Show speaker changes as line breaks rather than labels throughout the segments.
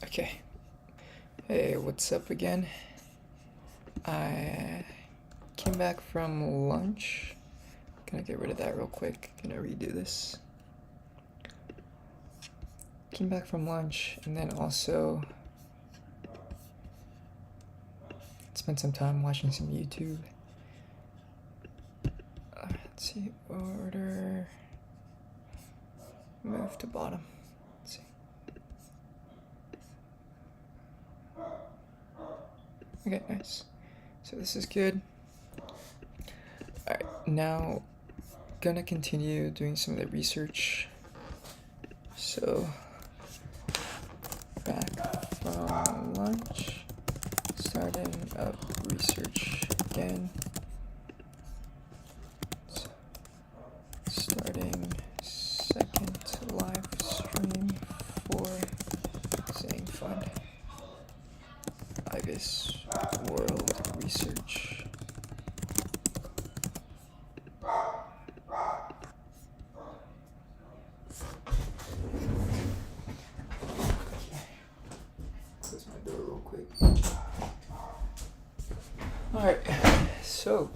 Okay. Hey, what's up again? I came back from lunch. Gonna get rid of that real quick. Gonna redo this. Came back from lunch and then also spent some time watching some YouTube. Let's see, order. Move to bottom. Let's see. Okay, nice. So this is good. Alright, now gonna continue doing some of the research. So back from lunch, starting up research again. Starting second live stream for saying fund. IBIS World Research. Close my door real quick. Alright, so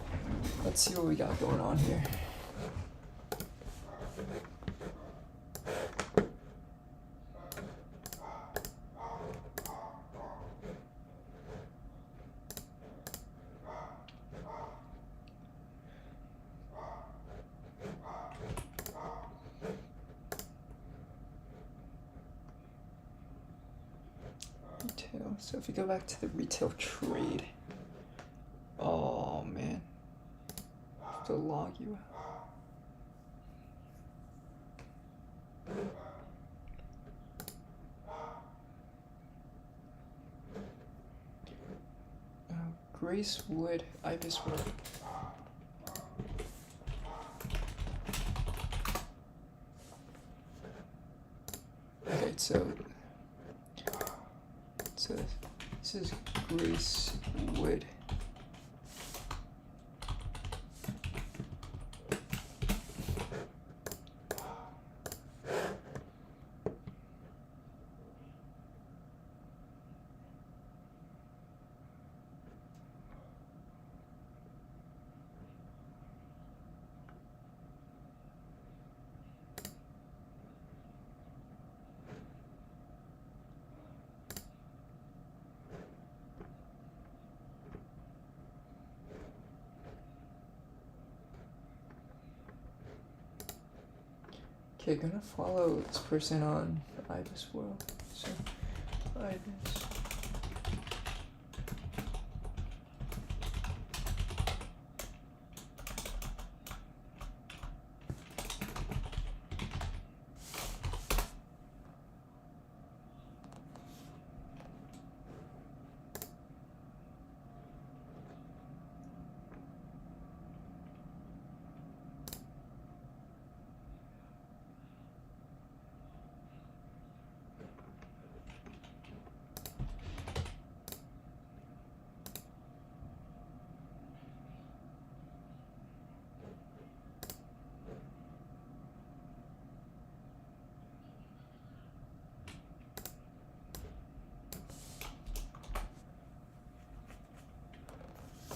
let's see what we got going on here. Retail. So if you go back to the retail trade, oh man, I have to log you out. Grace Wood, IBIS Wood. Okay, so this is Grace Wood. Okay, gonna follow this person on IBIS World. So, IBIS.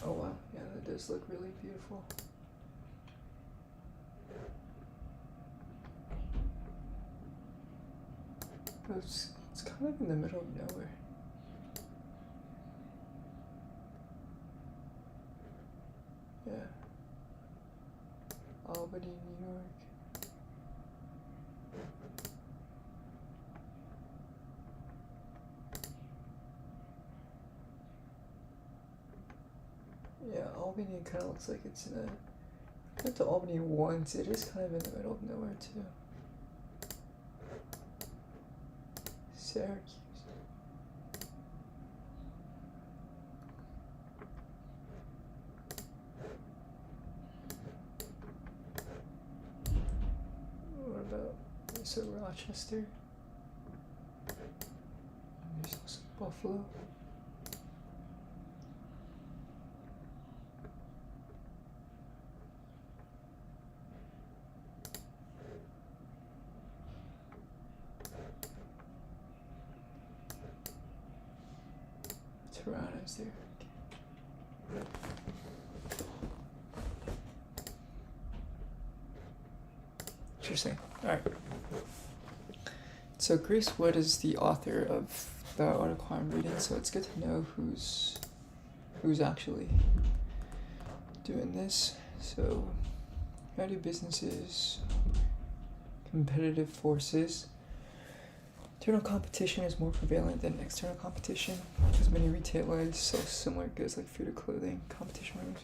Oh wow, yeah, that does look really beautiful. It's kind of in the middle of nowhere. Yeah. Albany, New York. Yeah, Albany kind of looks like it's in a... I went to Albany once, it is kind of in the middle of nowhere too. Syracuse. What about, so Rochester? And there's also Buffalo. piranhas there. Okay. Interesting. Alright. So Grace Wood is the author of the article I'm reading, so it's good to know who's actually doing this. So, how do businesses, competitive forces. Internal competition is more prevalent than external competition because many retailers sell similar goods like food or clothing. Competition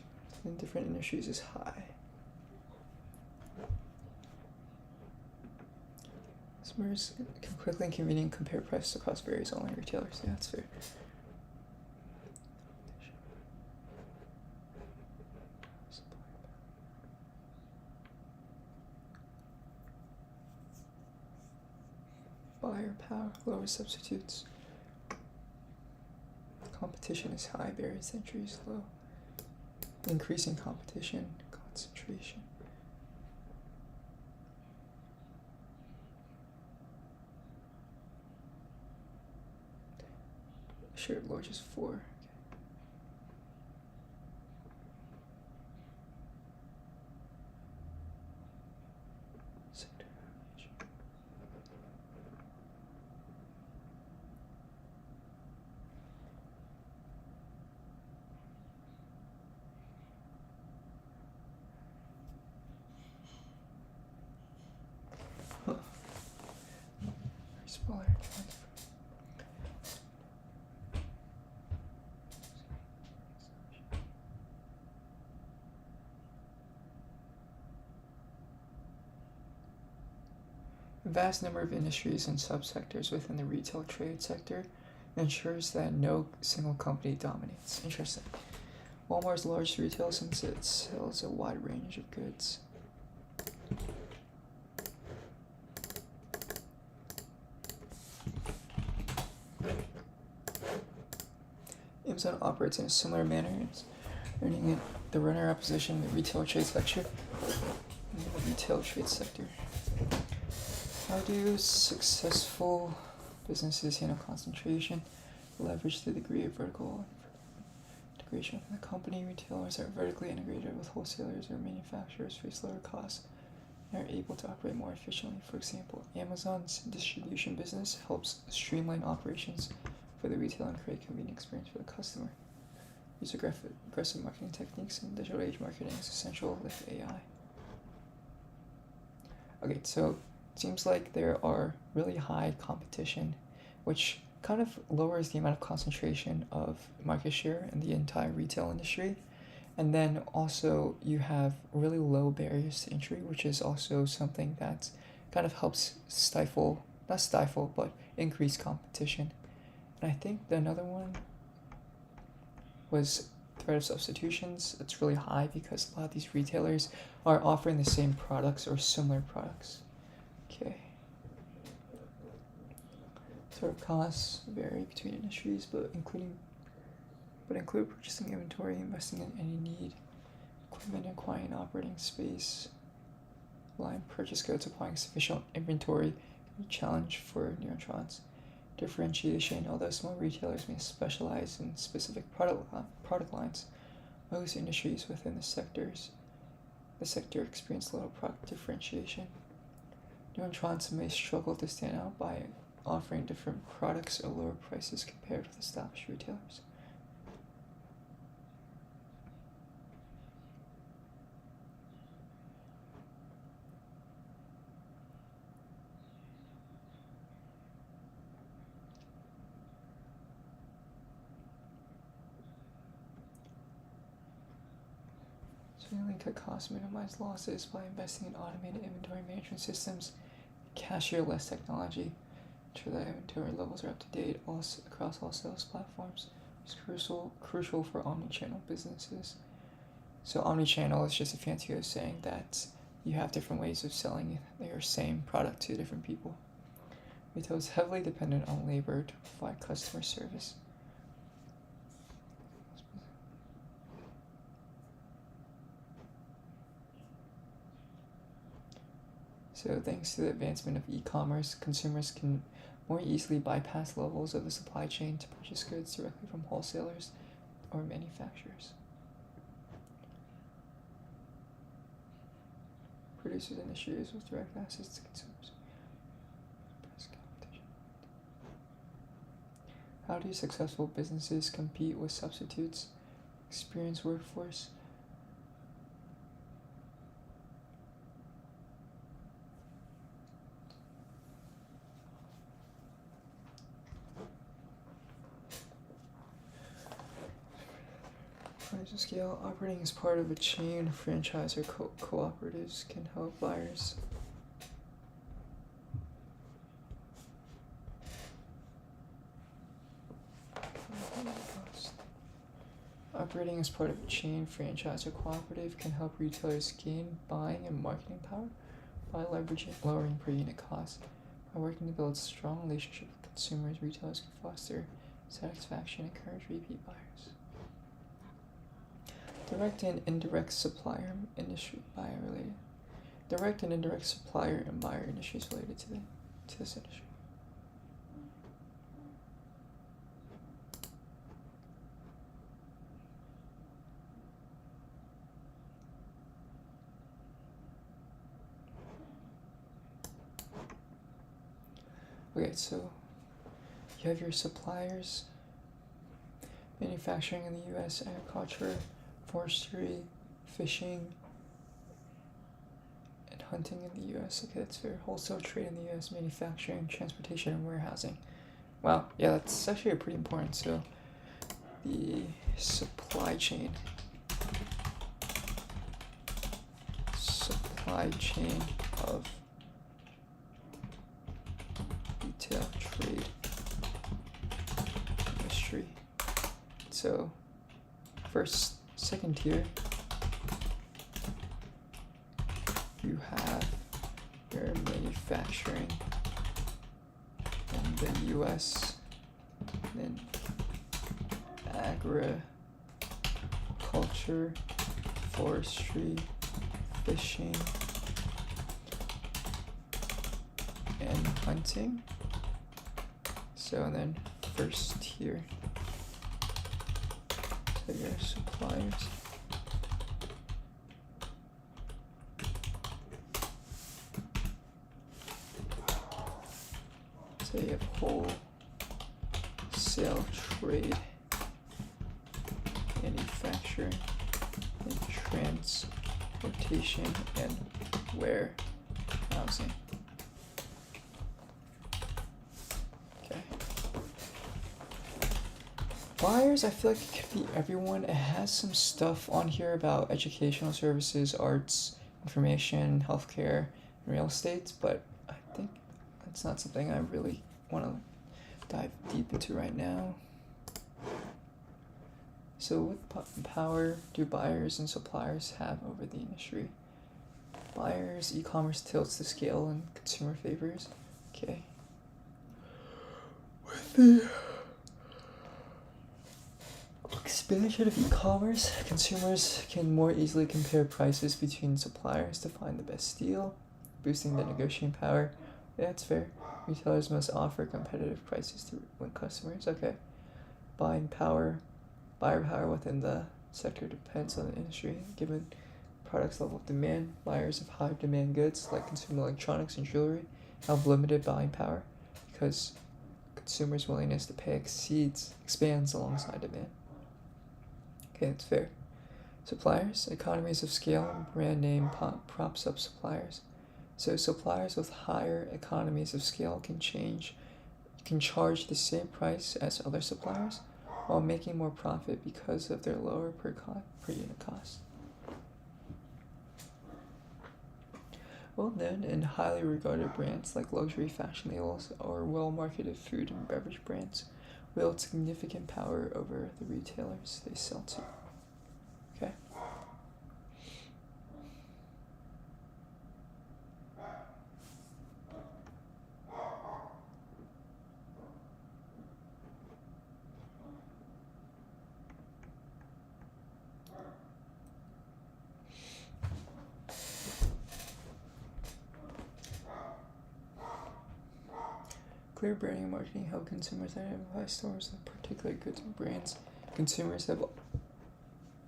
in different industries is high. Customers can quickly and conveniently compare prices across various online retailers. Yeah, that's fair. Buyer power, lower substitutes. Competition is high, barriers to entry is low. Increasing competition, concentration. Share at large is 4. Okay. Sector average. Huh. Smaller transfer. A vast number of industries and subsectors within the retail trade sector ensures that no single company dominates. Interesting. Walmart's large retail since it sells a wide range of goods. Amazon operates in a similar manner, earning it the runner-up position in the retail trade sector. How do successful businesses handle concentration? Leverage the degree of vertical integration within the company. Retailers are vertically integrated with wholesalers or manufacturers, face lower costs, and are able to operate more efficiently. For example, Amazon's distribution business helps streamline operations for the retailer and create a convenient experience for the customer. Use aggressive marketing techniques and digital age marketing is essential with AI. Okay, so it seems like there are really high competition, which kind of lowers the amount of concentration of market share in the entire retail industry. And then also you have really low barriers to entry, which is also something that kind of helps but increase competition. And I think another one was threat of substitutions. It's really high because a lot of these retailers are offering the same products or similar products. Okay. Sort of costs vary between industries, but include purchasing inventory, investing in any need, equipment, acquiring operating space, line purchase goods, applying sufficient inventory, can be a challenge for neutrons. Differentiation, although small retailers may specialize in specific product lines, most industries within the sector experience little product differentiation. Neutrons may struggle to stand out by offering different products at lower prices compared with established retailers. Failing to cost minimize losses by investing in automated inventory management systems, cashier-less technology, ensure that inventory levels are up to date across all sales platforms. It's crucial for omnichannel businesses. So omnichannel is just a fancy way of saying that you have different ways of selling your same product to different people. Retail is heavily dependent on labor to provide customer service. So thanks to the advancement of e-commerce, consumers can more easily bypass levels of the supply chain to purchase goods directly from wholesalers or manufacturers. Producers industries with direct access to consumers. Price competition. How do successful businesses compete with substitutes? Experienced workforce. Economies of scale. Operating as part of a chain, franchise, or cooperatives can help buyers. Operating as part of a chain, franchise, or cooperative can help retailers gain buying and marketing power by lowering per unit cost. By working to build strong relationships with consumers, retailers can foster satisfaction and encourage repeat buyers. Direct and indirect supplier industry buyer related. Direct and indirect supplier and buyer industries related to this industry. Okay, so you have your suppliers, manufacturing in the US, agriculture, forestry, fishing, and hunting in the US. Okay, that's fair. Wholesale trade in the US, manufacturing, transportation, and warehousing. Wow, yeah, that's actually pretty important. So the supply chain of retail trade industry. So second tier, you have your manufacturing in the US, then agriculture, forestry, fishing, and hunting. So then first tier, so your suppliers. So you have wholesale trade, manufacturing, and transportation, and warehousing. Okay. Buyers, I feel like it could be everyone. It has some stuff on here about educational services, arts, information, healthcare, and real estate, but I think it's not something I really want to dive deep into right now. So what power do buyers and suppliers have over the industry? Buyers, e-commerce tilts the scale in consumer favors. Okay. With the expansion of e-commerce, consumers can more easily compare prices between suppliers to find the best deal, boosting their negotiating power. Yeah, that's fair. Retailers must offer competitive prices to win customers. Okay. Buyer power within the sector depends on the industry. Given products' level of demand, buyers of high demand goods like consumer electronics and jewelry have limited buying power because consumers' willingness to pay expands alongside demand. Okay, that's fair. Suppliers, economies of scale, and brand name props up suppliers. So suppliers with higher economies of scale can charge the same price as other suppliers while making more profit because of their lower per unit cost. Well-known and highly regarded brands like luxury fashion labels or well-marketed food and beverage brands wield significant power over the retailers they sell to. Okay. Clear branding and marketing help consumers identify stores with particular goods and brands. Consumers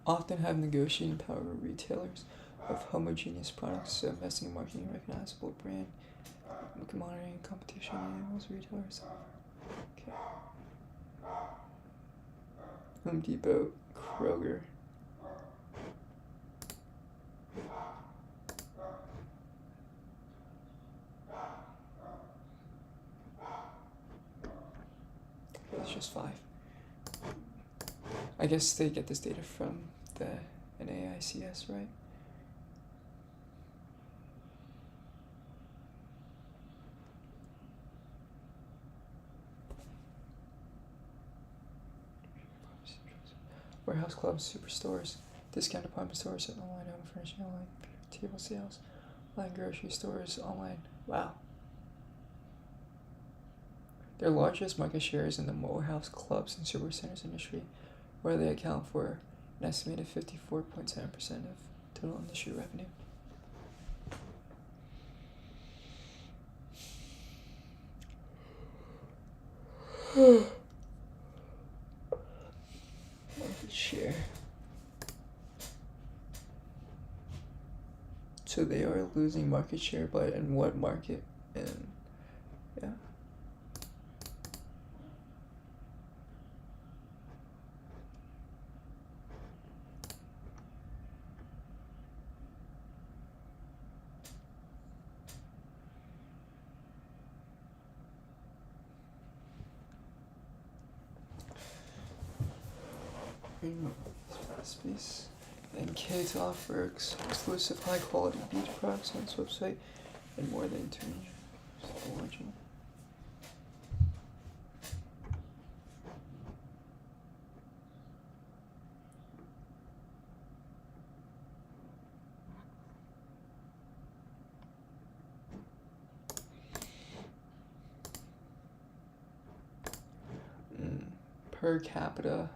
often have negotiating power with retailers of homogeneous products, so investing in marketing a recognizable brand, monitoring competition enables retailers. Okay. Home Depot, Kroger. That's just 5. I guess they get this data from the NAICS, right? Warehouse clubs, superstores, discount department stores, and online home furnishing, online table sales, online grocery stores, online. Wow. Their largest market share is in the warehouse clubs and supercenters industry, where they account for an estimated 54.7% of total industry revenue. Market share. So they are losing market share, but in what market? And yeah. Space and K to offer exclusive high quality beauty products on its website and more than 200. Per capita.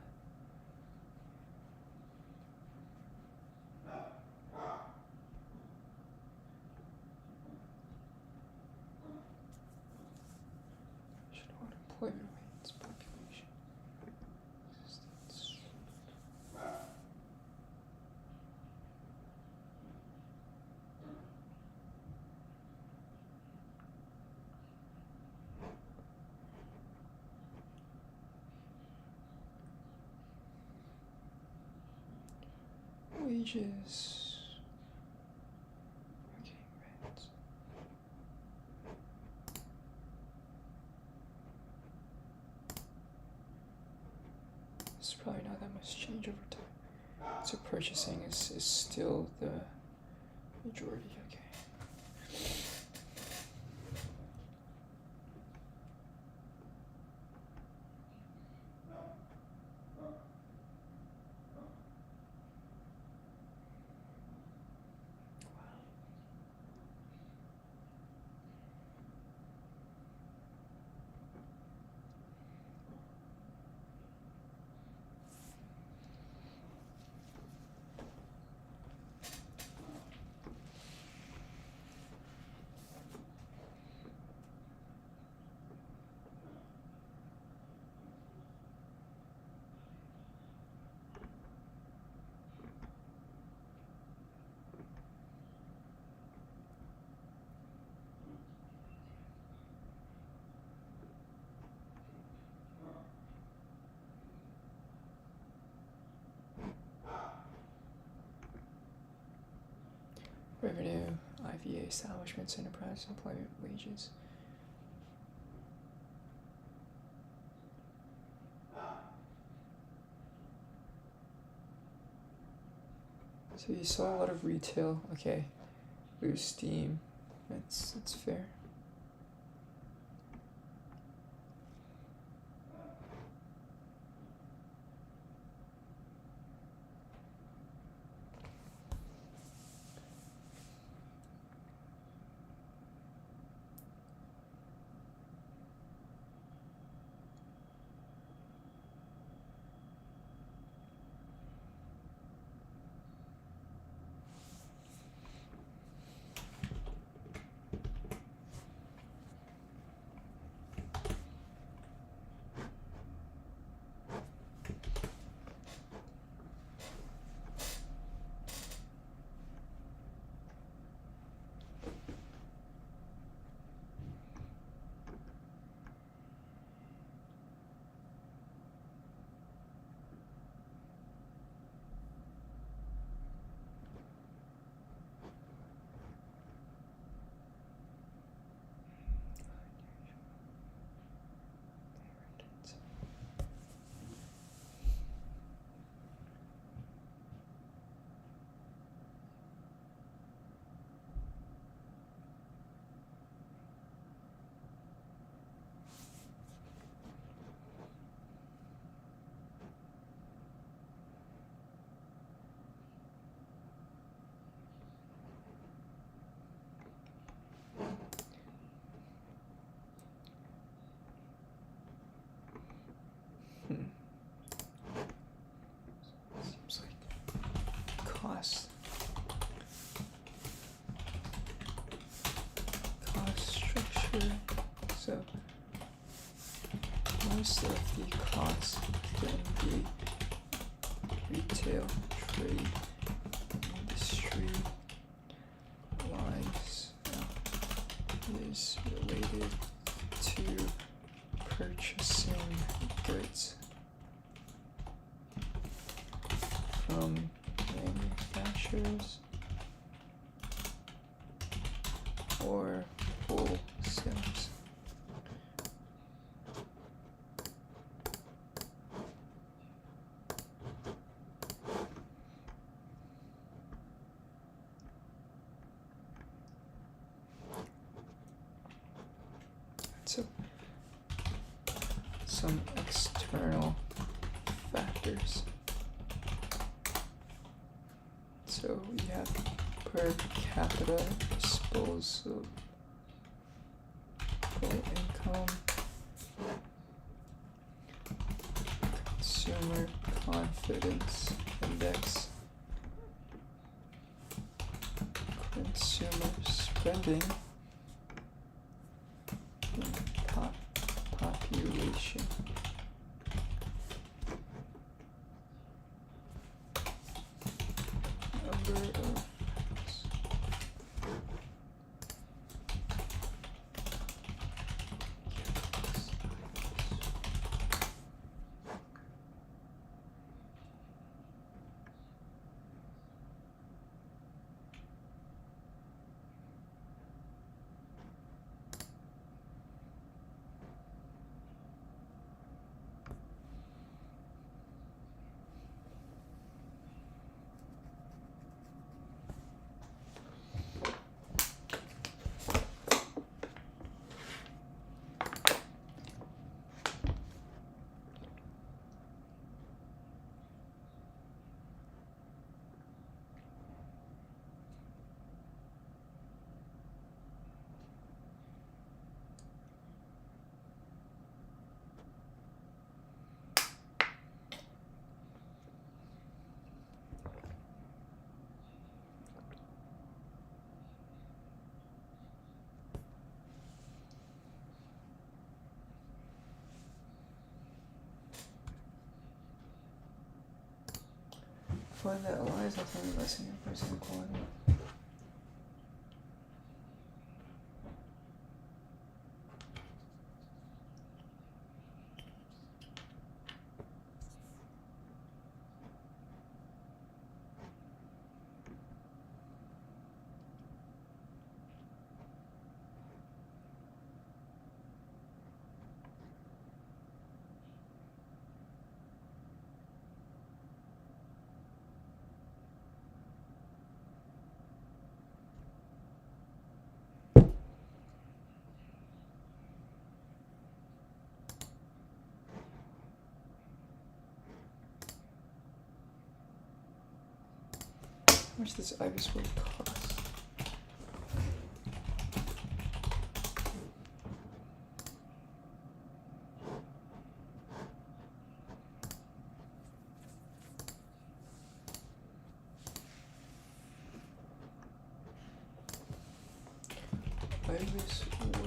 Employment rates, population, existence. Wages. Working rents. There's probably not that much change over time. So purchasing is still the majority, okay. Revenue, IVA establishments, enterprise, employment, wages. So you saw a lot of retail, okay, lose steam, that's fair. most of the costs in the retail trade industry lines is related to purchasing goods from manufacturers or wholesalers. So, some external factors. So we have per capita disposable income, consumer confidence index, consumer spending, and population. Number of find that lies within investing in personal quality. How much does IBIS work cost? IBIS will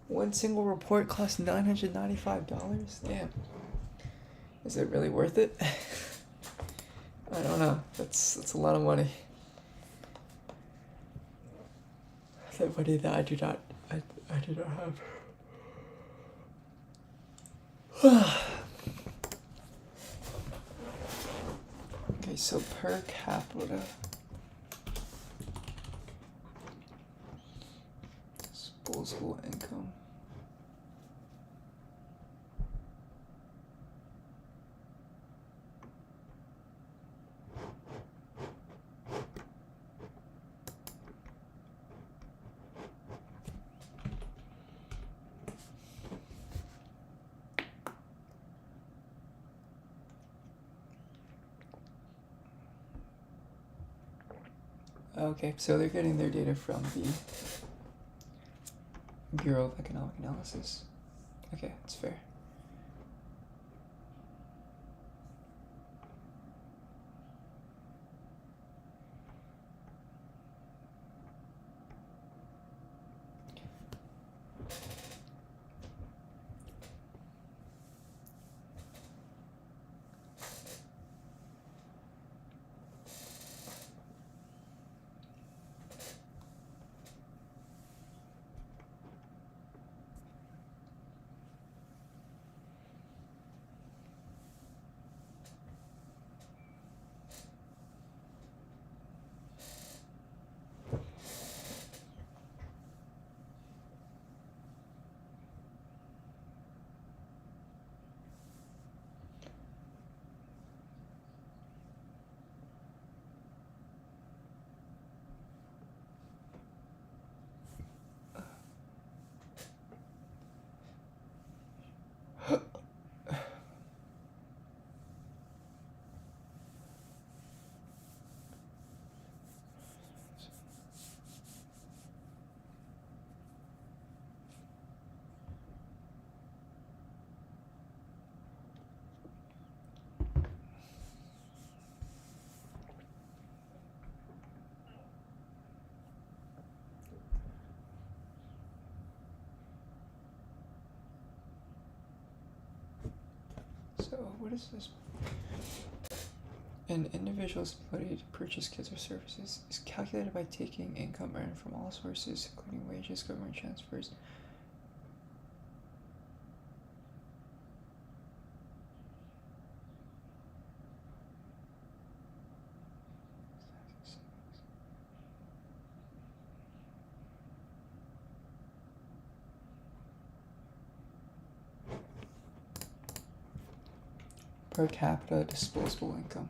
one single report costs $995? Damn. Is it really worth it? I don't know. That's a lot of money. That money that I do not have. Okay, so per capita disposable income. Okay, so they're getting their data from the Bureau of Economic Analysis. Okay, that's fair. So what is this? An individual's ability to purchase goods or services is calculated by taking income earned from all sources, including wages, government transfers. Per capita disposable income.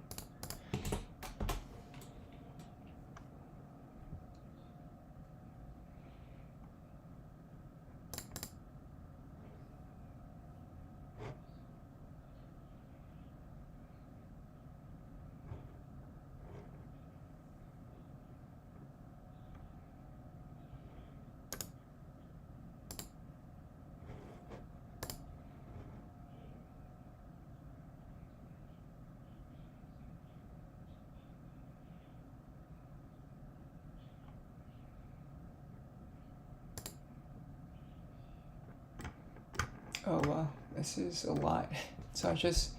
Oh wow, this is a lot. So I just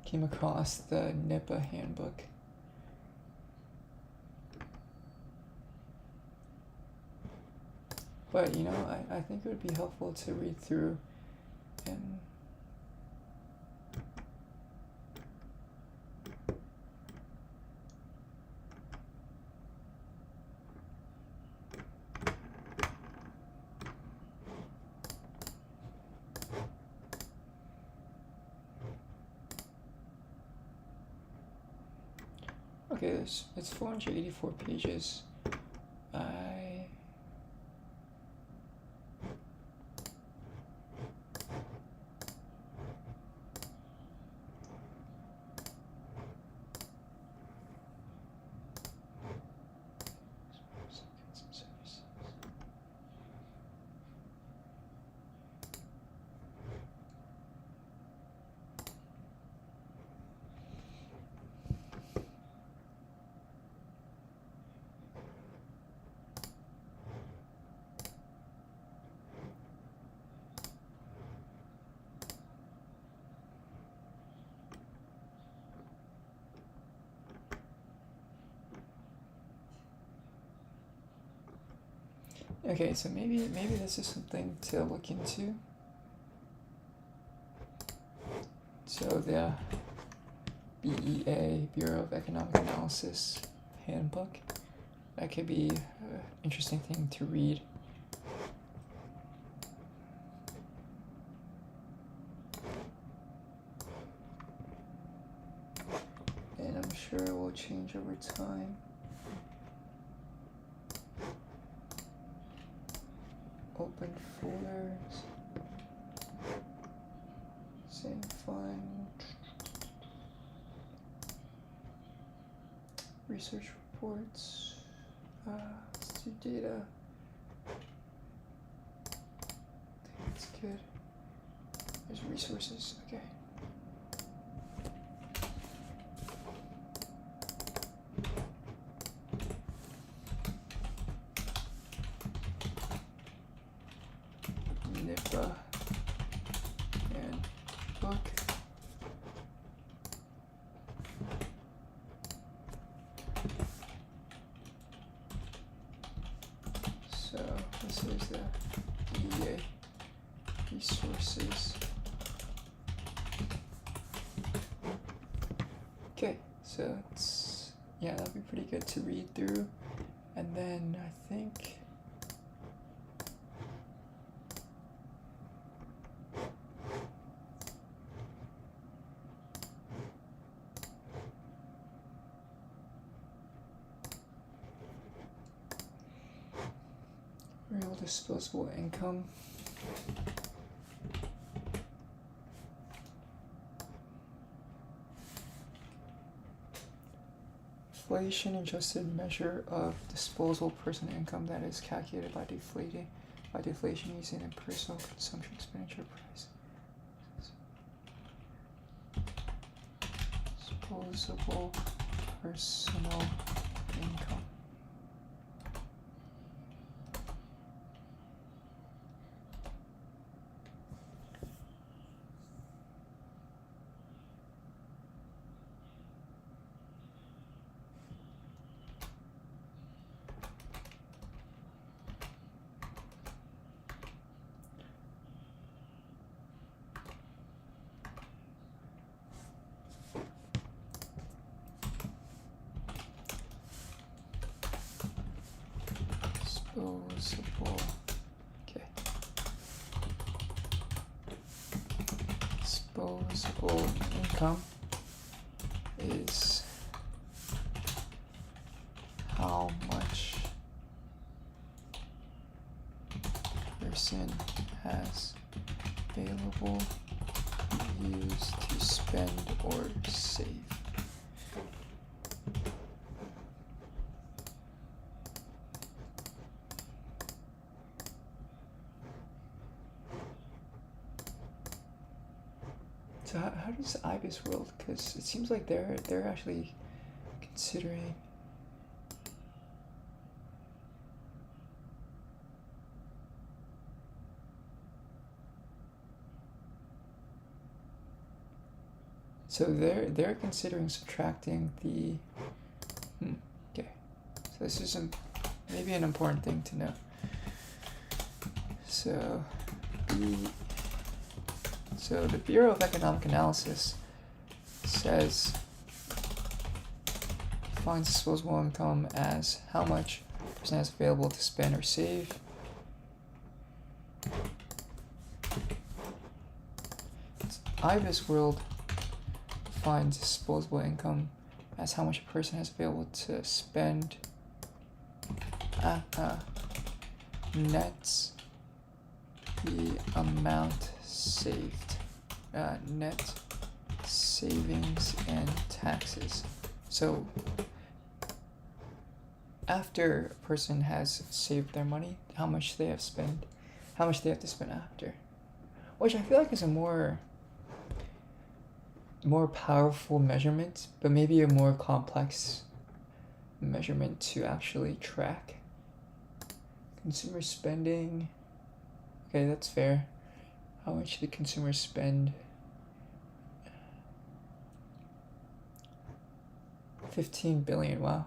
came across the NIPA handbook. But you know, I think it would be helpful to read through and okay, it's 484 pages. Okay, so maybe this is something to look into. So the BEA, Bureau of Economic Analysis handbook, that could be an interesting thing to read. And I'm sure it will change over time. Open folders, same file, research reports. to data. That's good. There's resources. Okay. NIFA and book. So this is the EA resources. Okay, so it's, yeah, that'd be pretty good to read through. And then I think real disposable income. Inflation adjusted measure of disposable personal income that is calculated by deflation using a personal consumption expenditure price. Disposable personal income. Disposable, okay. Disposable income is how much a person has available to use to spend or save. So how does IBIS world? Because it seems like they're actually considering. So they're considering subtracting the. Okay, so this is maybe an important thing to know. So the Bureau of Economic Analysis says defines disposable income as how much a person has available to spend or save. IBIS world defines disposable income as how much a person has available to spend. Nets the amount saved. Net savings and taxes. So after a person has saved their money, how much they have to spend after, which I feel like is a more powerful measurement, but maybe a more complex measurement to actually track. Consumer spending. Okay, that's fair. How much did consumers spend? 15 billion, wow.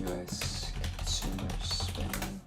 US consumer spending.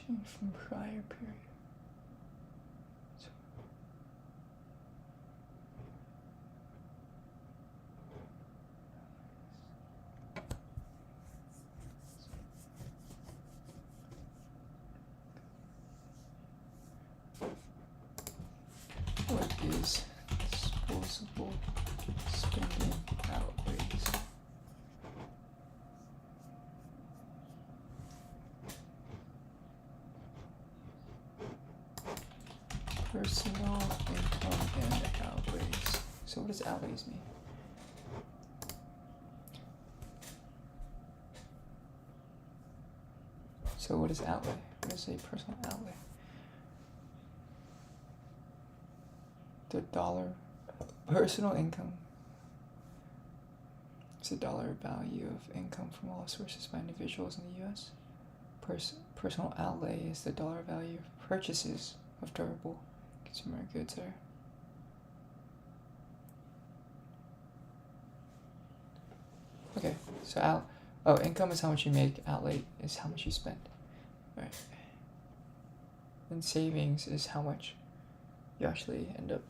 Change from prior period. What is disposable spending outlays? Personal income and outlays. So what does outlays mean? So what is outlay? What is a personal outlay? The dollar personal income is the dollar value of income from all sources by individuals in the U.S. Personal outlay is the dollar value of purchases of durable consumer goods there. Okay, so income is how much you make, outlay is how much you spend. Right. And savings is how much you actually end up.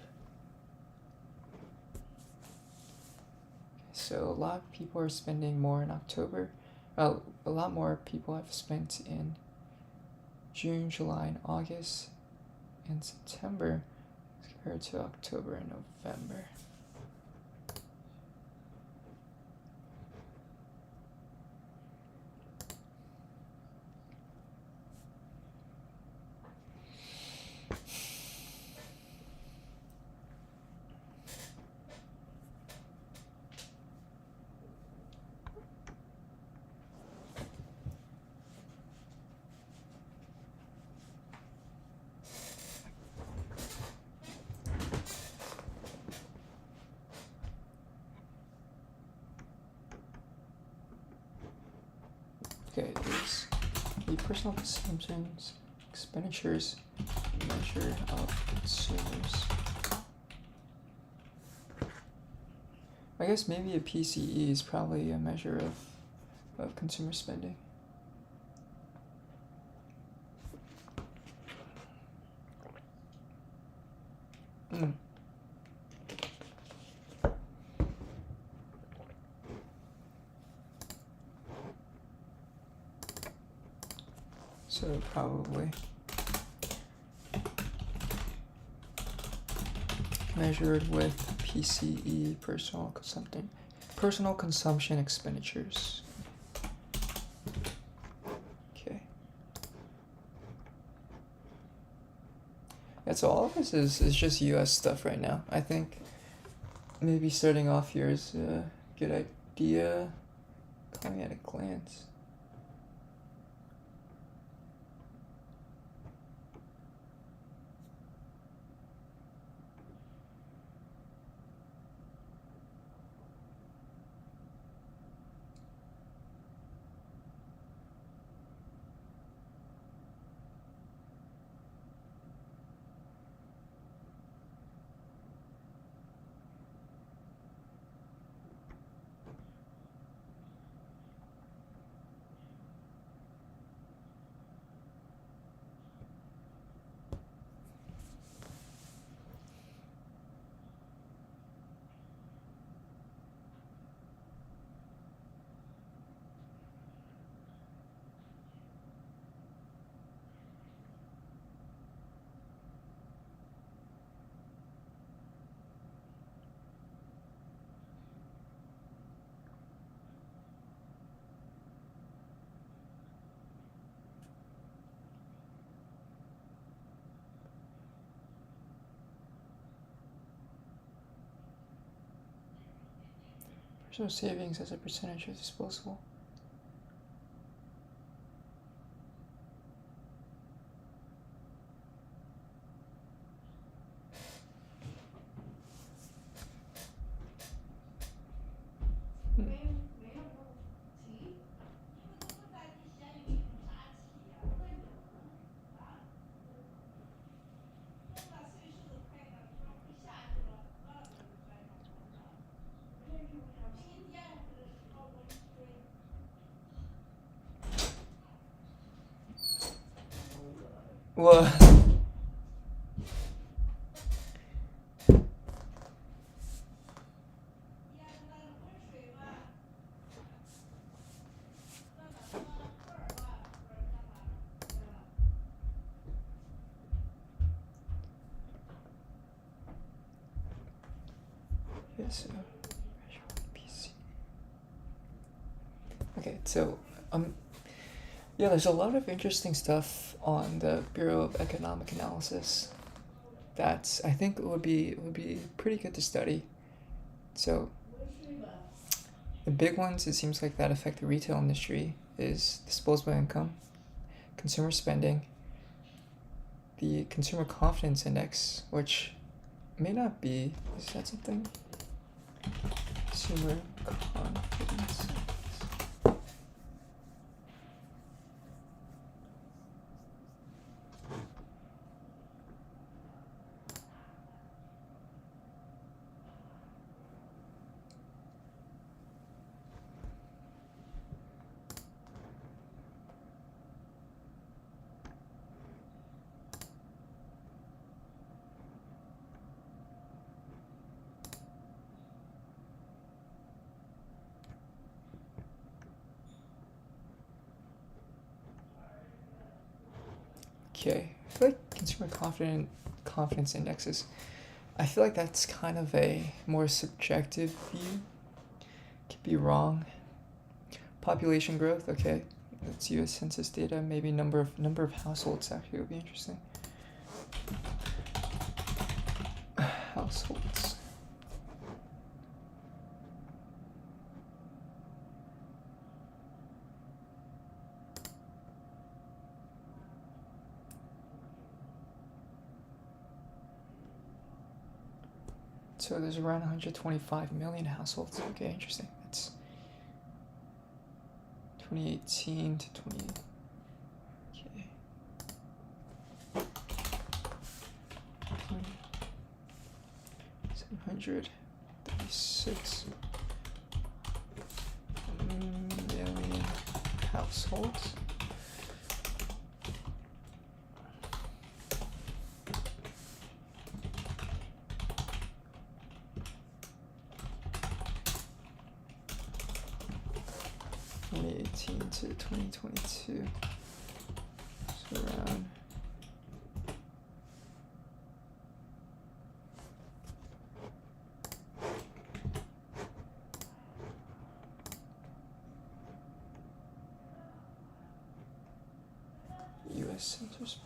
So a lot of people are spending more in October. A lot more people have spent in June, July, and August, and September compared to October and November. Okay, is the personal consumptions expenditures measure of consumers. I guess maybe a PCE is probably a measure of consumer spending. So probably measured with PCE, personal consumption expenditures. Okay. Yeah, so all of this is just US stuff right now. I think maybe starting off here is a good idea, coming at a glance. Personal savings as a percentage of disposable. Well, yes. Okay, so yeah, there's a lot of interesting stuff on the Bureau of Economic Analysis. I think it would be pretty good to study. So the big ones it seems like that affect the retail industry is disposable income, consumer spending, the consumer confidence index, which may not be, is that something? Consumer confidence. Okay, I feel like consumer confidence indexes. I feel like that's kind of a more subjective view. Could be wrong. Population growth, okay. That's U.S. Census data. Maybe number of households actually would be interesting. Households. So there's around 125 million households. Okay, interesting. That's 2018 to 20. Okay. 736 million households. To 2022, so around U.S. Census.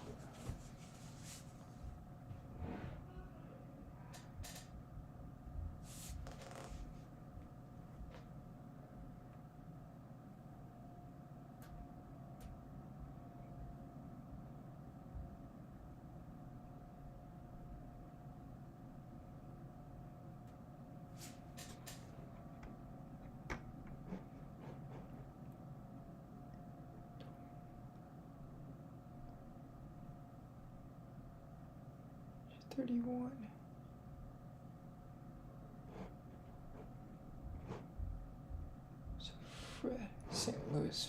$31. So Fred, St. Louis.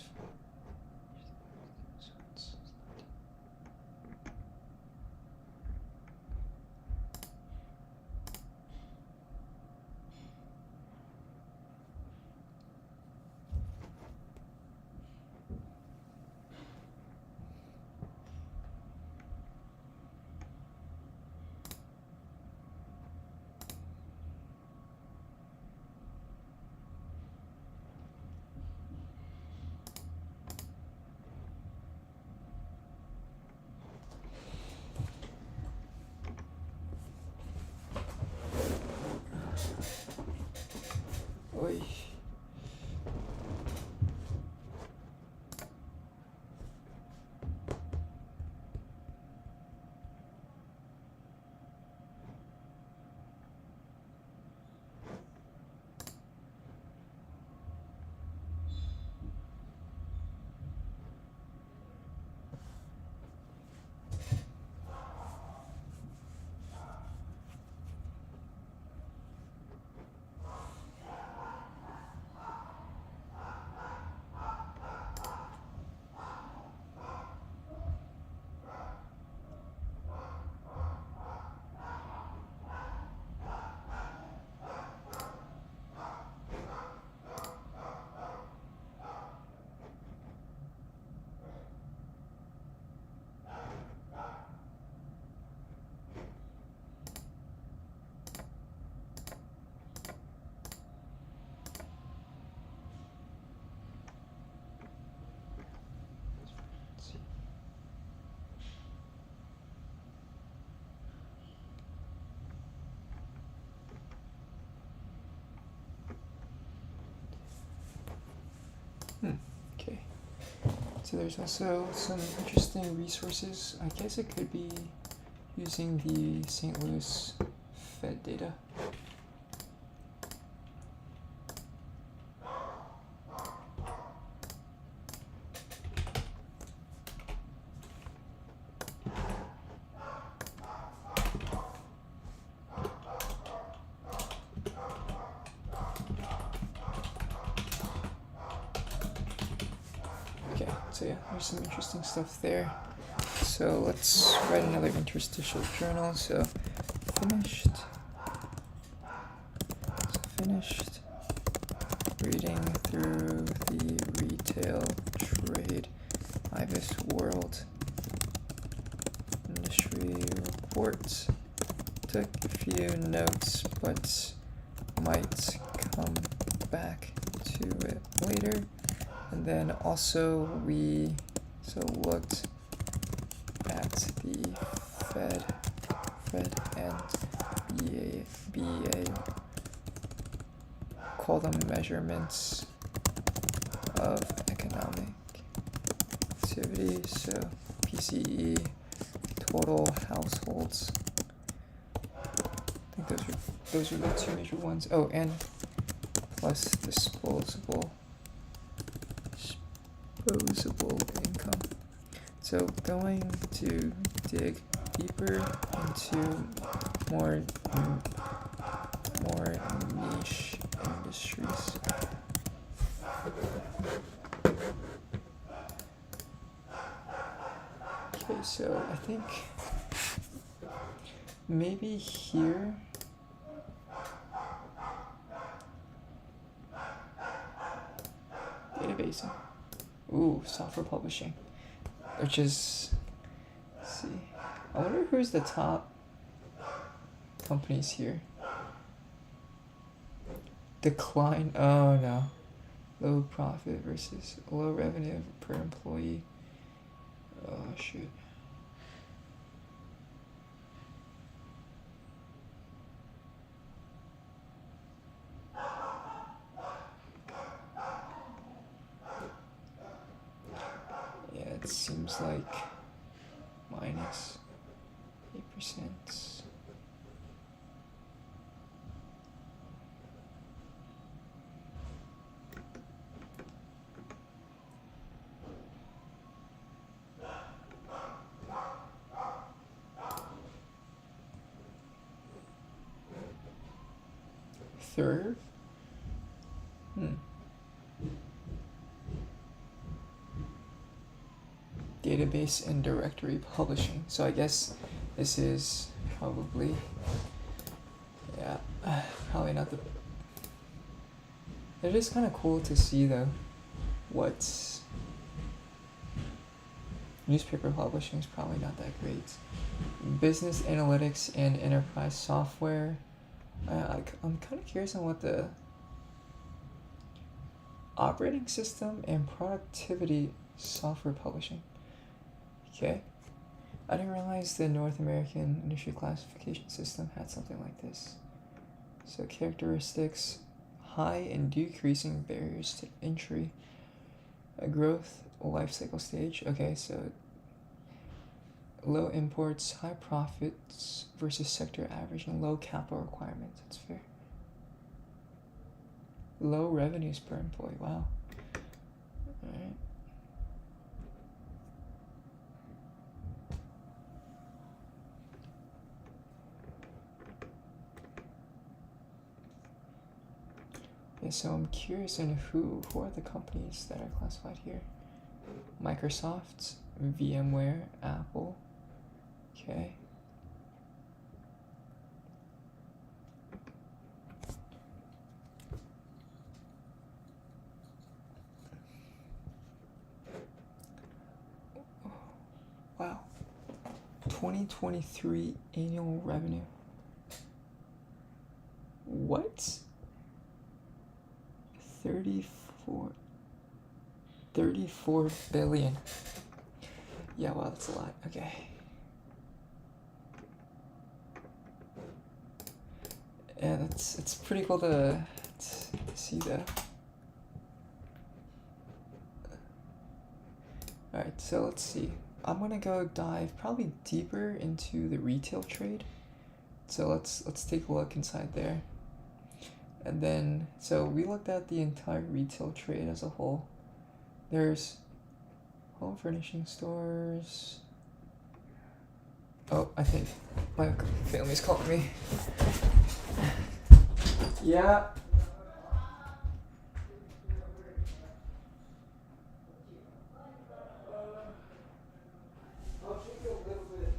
Oy. So there's also some interesting resources. I guess it could be using the St. Louis Fed data. Okay, so yeah, there's some interesting stuff there. So let's write another interstitial journal. So finished reading through the retail trade IBIS world industry reports. Took a few notes, but might come back to it later. And then also we looked at the Fed and BA call them measurements of economic activity. So PCE, total households. I think those are the two major ones. Oh, and plus disposable income. So going to dig deeper into more niche industries. Okay, so I think maybe here databasing. Ooh, software publishing, which is, let's see, I wonder who's the top companies here. Decline, oh no, low profit versus low revenue per employee. Oh shoot. Yeah, it seems like minus 8%. Third? Database and directory publishing. So I guess this is probably, yeah, probably not the, it is kind of cool to see though what's, newspaper publishing is probably not that great. Business analytics and enterprise software. I'm kind of curious on what the operating system and productivity software publishing. Okay, I didn't realize the North American industry classification system had something like this. So characteristics, high and decreasing barriers to entry, a growth life cycle stage. Okay, so low imports, high profits versus sector average, and low capital requirements. That's fair. Low revenues per employee. Wow. All right. Yeah, so I'm curious in who are the companies that are classified here? Microsoft, VMware, Apple. Okay. Wow. 2023 annual revenue. What? 34 billion. Yeah, wow, that's a lot. Okay. Yeah, it's pretty cool to see that. Alright, so let's see. I'm gonna go dive probably deeper into the retail trade. So let's take a look inside there. And then, so we looked at the entire retail trade as a whole. There's home furnishing stores. Oh, I think my family's calling me. Yeah. I'll take a little bit.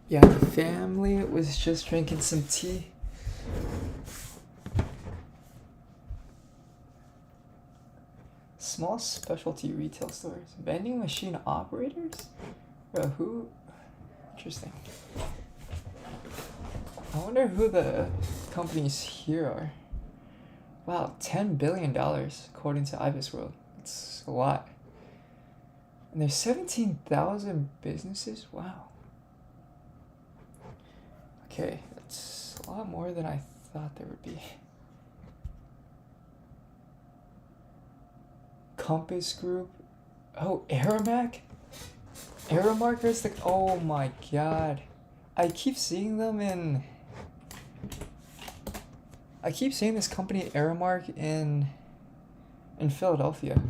Yeah, the family was just drinking some tea. Small specialty retail stores. Vending machine operators? Bro, who? Interesting. I wonder who the companies here are. Wow, $10 billion according to IBIS World. That's a lot. And there's 17,000 businesses? Wow. Okay, that's a lot more than I thought there would be. Compass Group. Oh, Aramark? Aramark is the... Oh my god. I keep seeing them in... I keep seeing this company Aramark in Philadelphia.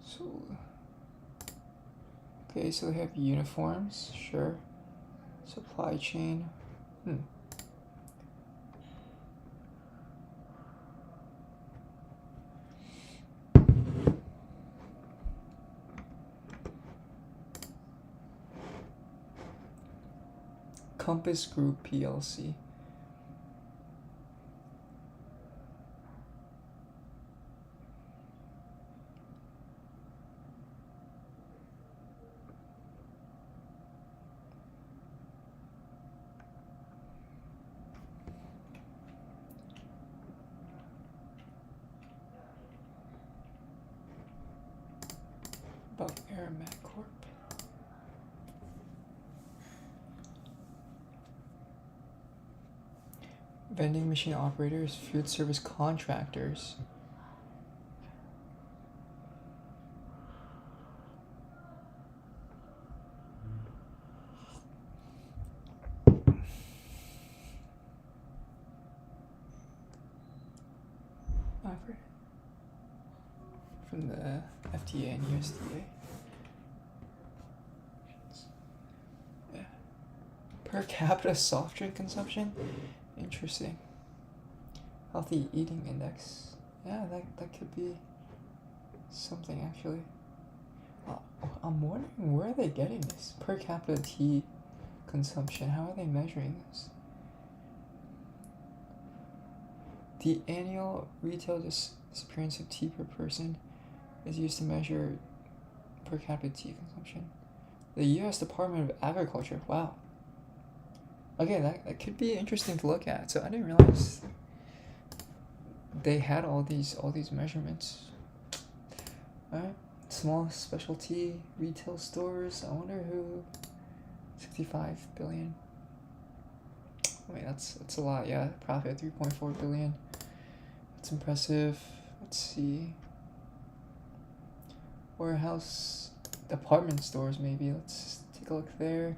So, okay, so they have uniforms, sure. Supply chain. Compass Group PLC. About Aramark Corp. Vending machine operators, food service contractors. From the FDA and USDA. Yeah. Per capita soft drink consumption? Interesting. Healthy eating index. Yeah, that could be something actually. I'm wondering where are they getting this? Per capita tea consumption. How are they measuring this? The annual retail disappearance of tea per person is used to measure per capita tea consumption. The U.S. Department of Agriculture. Wow. Okay, that could be interesting to look at. So I didn't realize they had all these measurements. All right, small specialty retail stores. I wonder who. 65 billion. Wait, that's a lot. Yeah, profit 3.4 billion. That's impressive. Let's see. Warehouse, department stores maybe. Let's take a look there.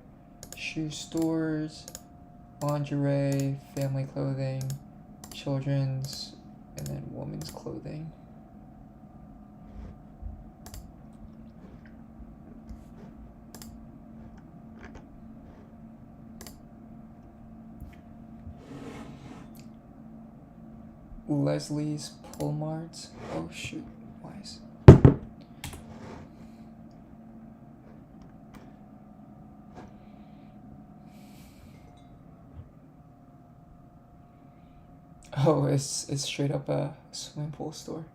Shoe stores, lingerie, family clothing, children's, and then women's clothing. Leslie's Pull Marts. Oh shoot, wise. Oh, it's straight up a swimming pool store.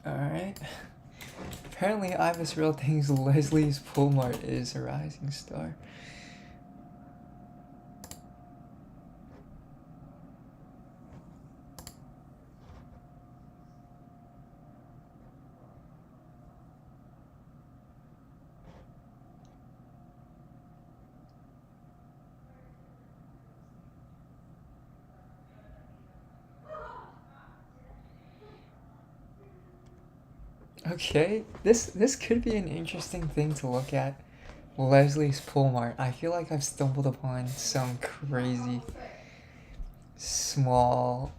Alright. Apparently IBIS Real thinks Leslie's Pull Mart is a rising star. Okay, this could be an interesting thing to look at. Leslie's Pool Mart. I feel like I've stumbled upon some crazy small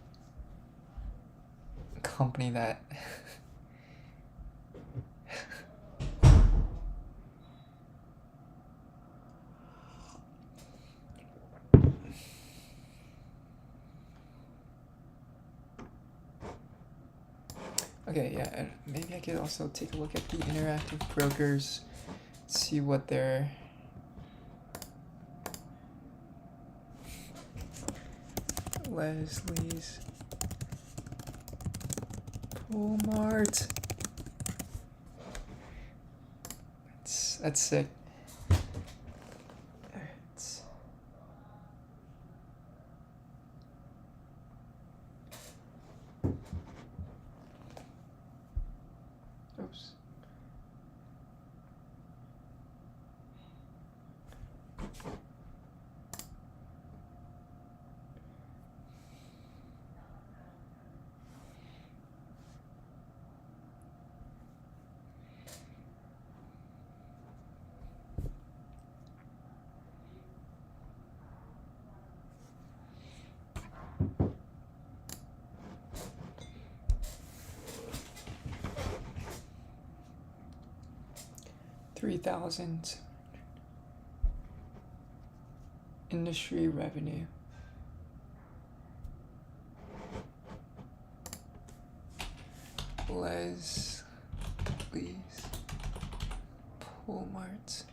company that okay, yeah, maybe I could also take a look at the interactive brokers, see what their Leslie's Pool Mart. That's sick. Oops. $3,000 industry revenue. Leslie's Pool Mart.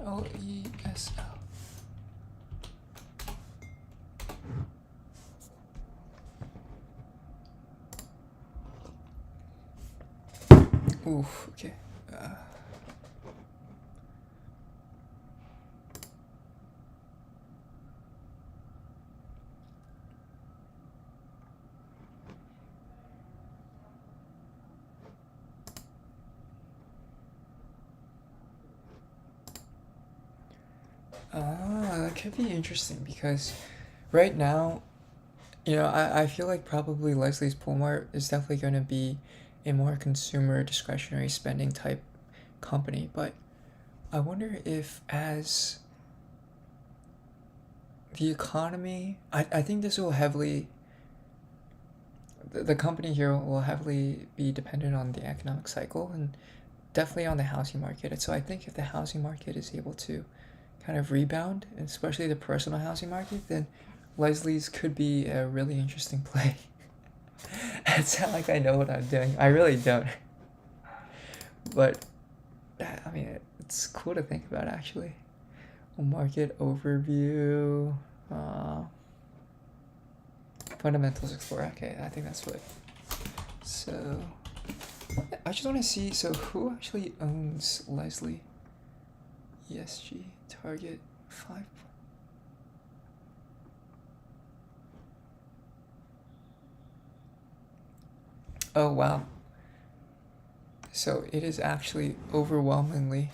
LESL. Oof, okay. That could be interesting because right now, I feel like probably Leslie's Pool Mart is definitely going to be a more consumer discretionary spending type company, but I wonder if as the economy, I think this will heavily, the company here will heavily be dependent on the economic cycle and definitely on the housing market. And so I think if the housing market is able to kind of rebound, especially the personal housing market, then Leslie's could be a really interesting play. It sounds like I know what I'm doing. I really don't. But, I mean, it's cool to think about actually. Market overview. Fundamentals explorer. Okay, I think that's what. So, I just want to see. So, who actually owns Leslie? ESG target 5. Oh wow. So it is actually overwhelmingly.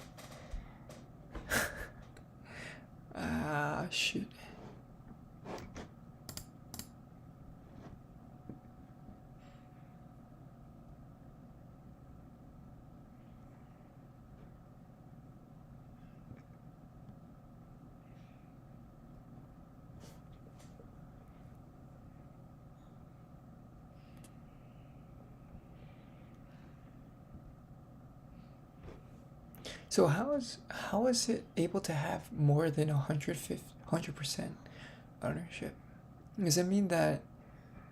Shoot. So how is it able to have more than 100% ownership? Does it mean that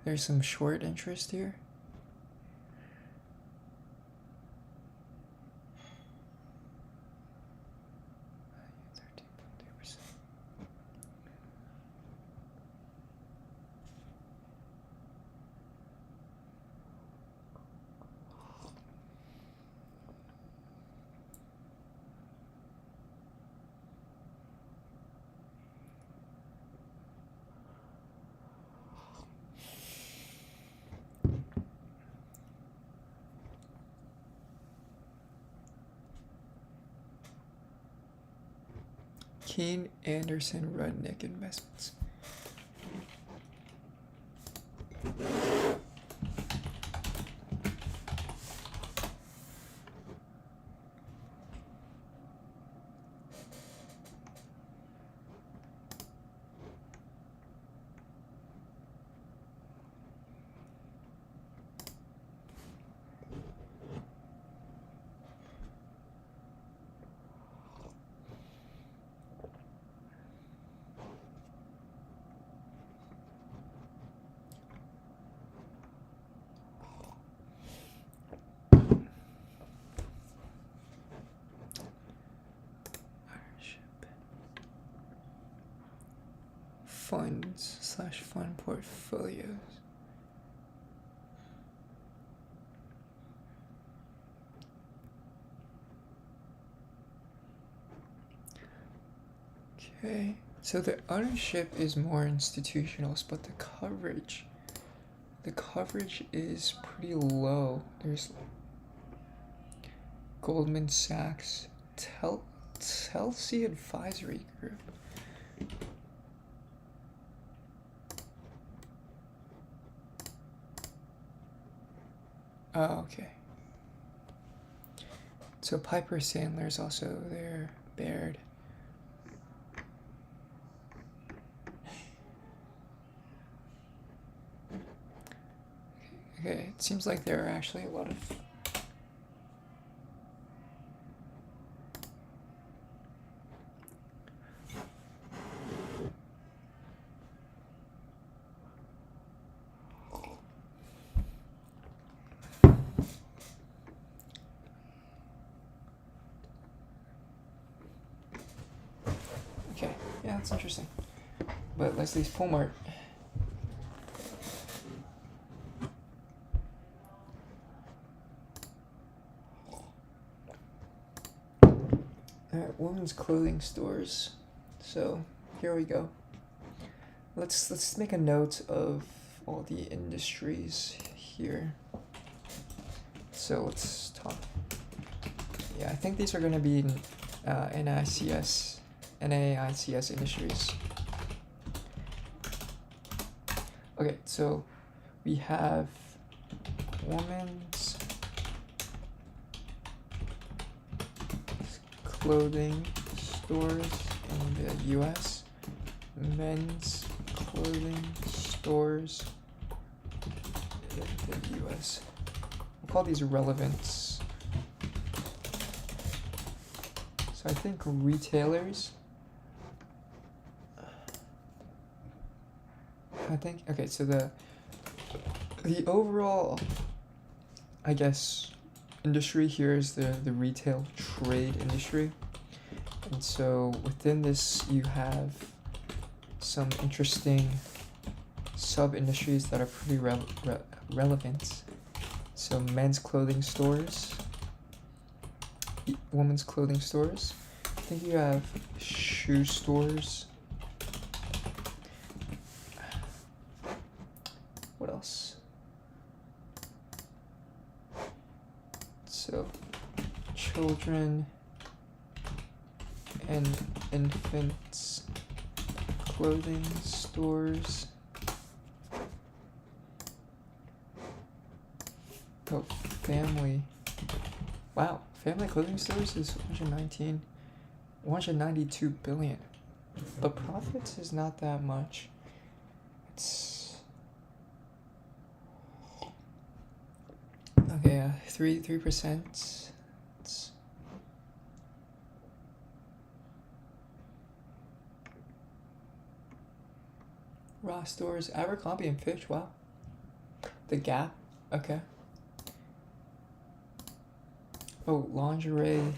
there's some short interest here? Keen Anderson Rudnick Investments. funds/fund portfolios. Okay, so the ownership is more institutional, but the coverage is pretty low. There's Goldman Sachs, Telsey Advisory Group. Oh, okay. So Piper Sandler's also there, Baird. Okay, it seems like there are actually a lot of okay, yeah, that's interesting. But Leslie's Pullmart. Alright, women's clothing stores. So here we go. Let's make a note of all the industries here. So let's talk. Yeah, I think these are going to be NAICS industries. Okay, so we have women's clothing stores in the US, men's clothing stores in the US. We'll call these relevance. So I think retailers, okay, so the overall, I guess, industry here is the retail trade industry. And so within this you have some interesting sub-industries that are pretty relevant. So men's clothing stores, women's clothing stores. I think you have shoe stores. What else? So children and infants clothing stores. Oh, family. Wow, family clothing stores is 192 billion. But profits is not that much. It's okay, 3%. It's Ross stores, Abercrombie and Fitch, wow. The Gap, okay. Oh, lingerie.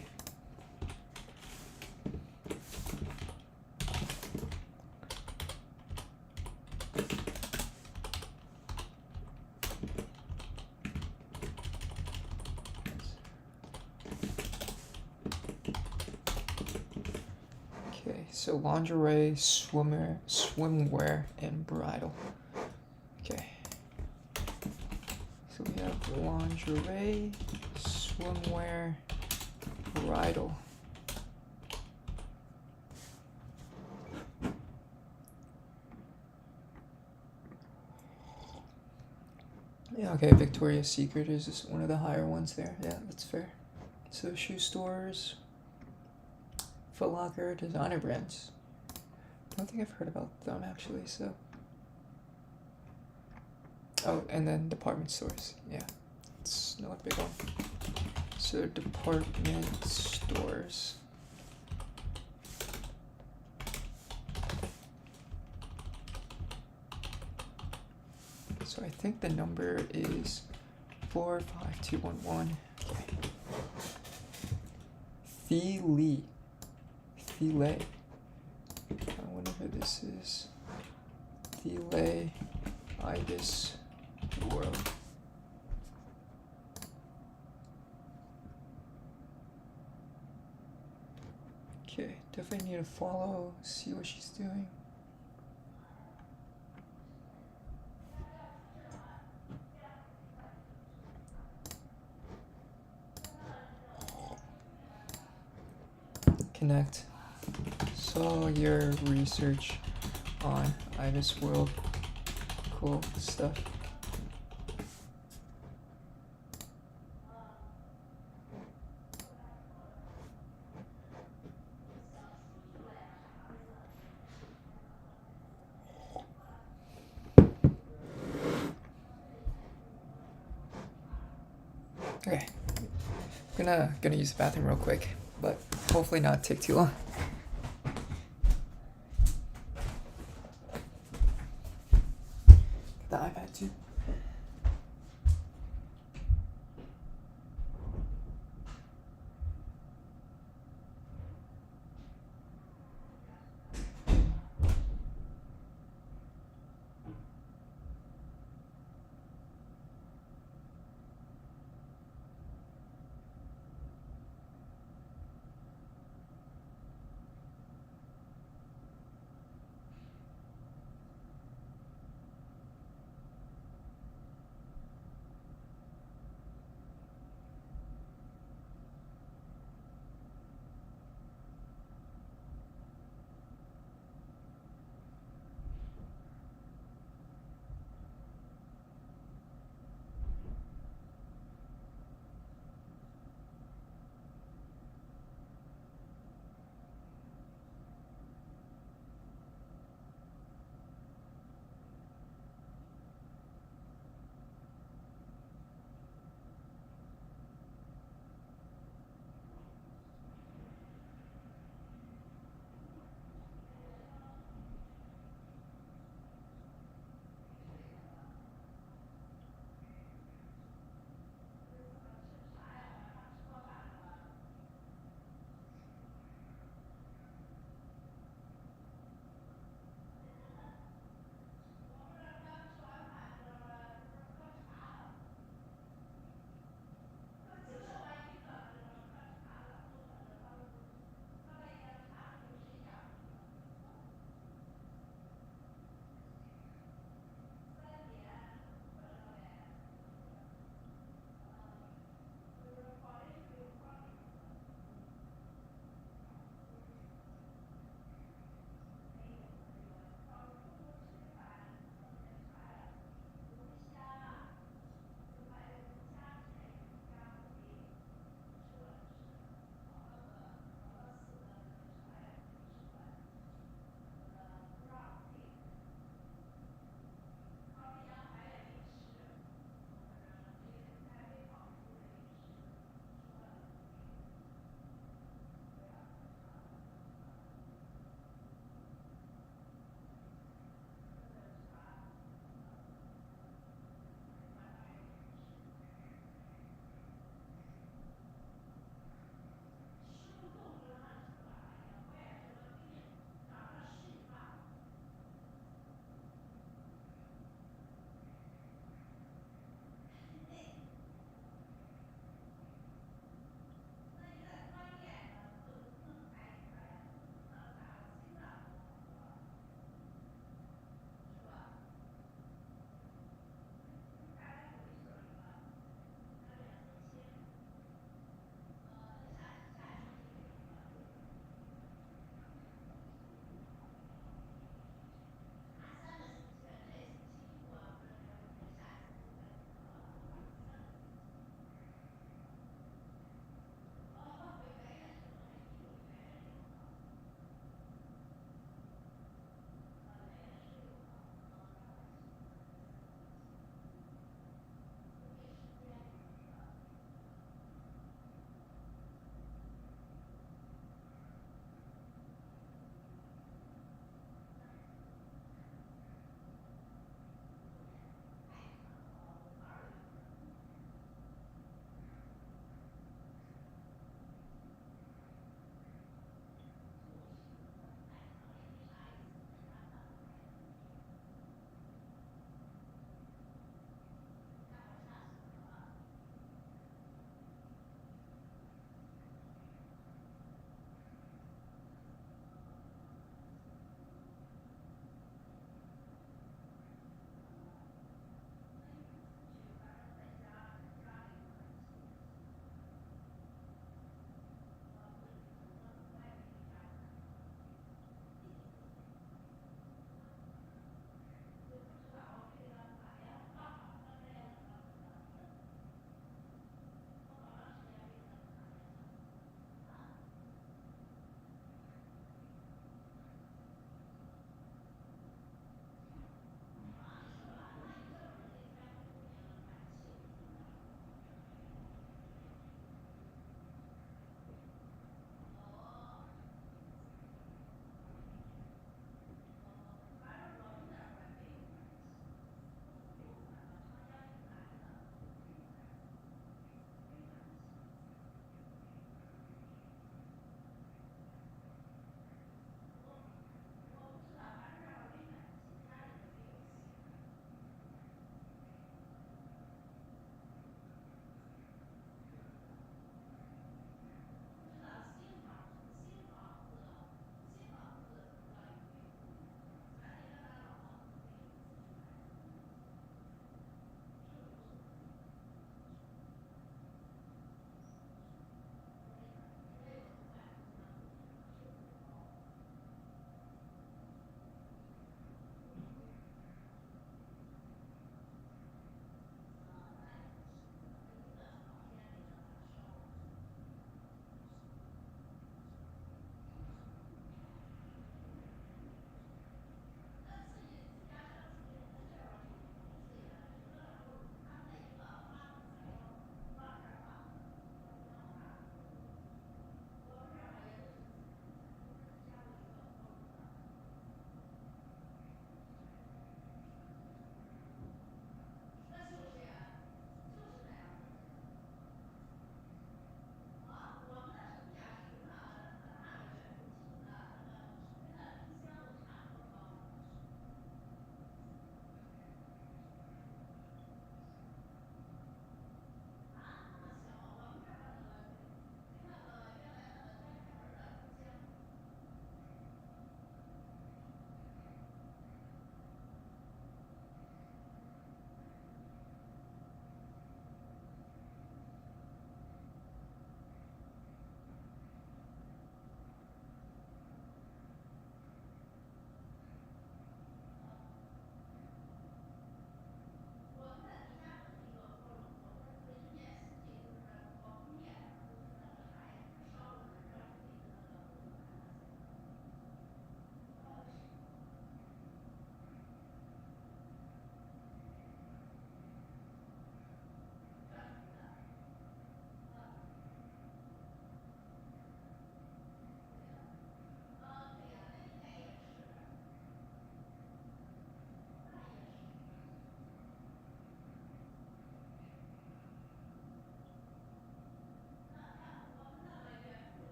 Okay, so lingerie, swimwear, and bridal. Okay. So we have lingerie, swimwear, bridal. Yeah, okay, Victoria's Secret is just one of the higher ones there. Yeah, that's fair. So shoe stores, Foot Locker, designer brands. I don't think I've heard about them actually, so. Oh, and then department stores. Yeah, it's not a big one. So department stores. So I think the number is 45211. Okay. Filet. I wonder who this is. delay IBIS world. Okay, definitely need to follow, see what she's doing. Connect. Saw your research on IBIS world. Cool stuff. Okay, gonna use the bathroom real quick, but hopefully not take too long. The iPad too.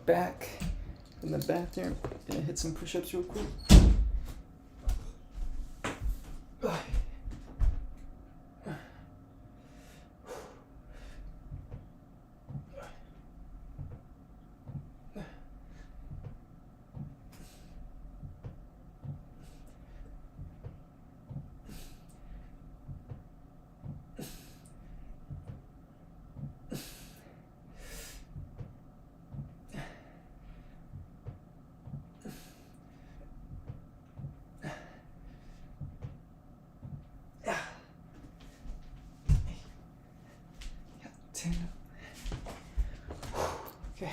back in the bathroom. Gonna hit some push-ups real quick. Okay.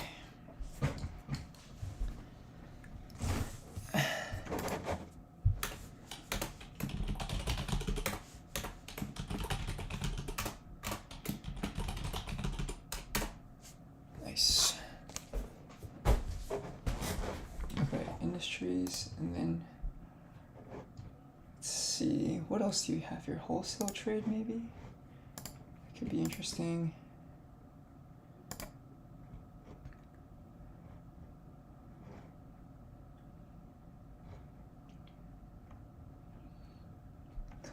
Nice. Okay, industries, and then let's see, what else do you have here? Wholesale trade, maybe? That could be interesting.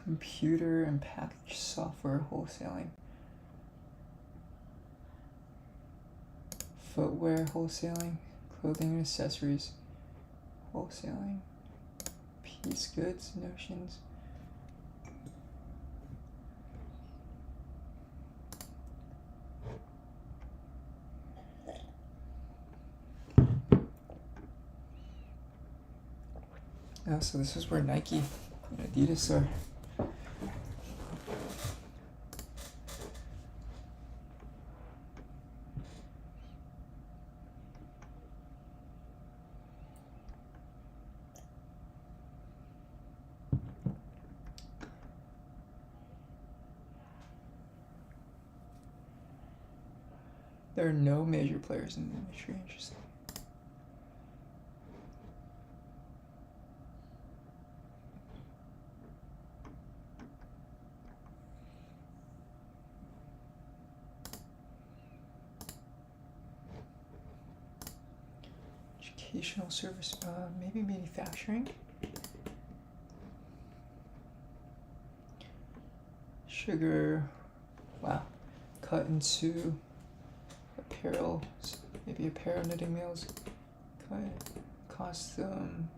Computer and package software wholesaling. Footwear wholesaling. Clothing and accessories wholesaling. Piece goods, notions. Oh, so this is where Nike and Adidas are. There are no major players in the industry. Interesting. Educational service, maybe manufacturing. Sugar, wow. Cut into apparel, maybe apparel, knitting mills. Cut, custom.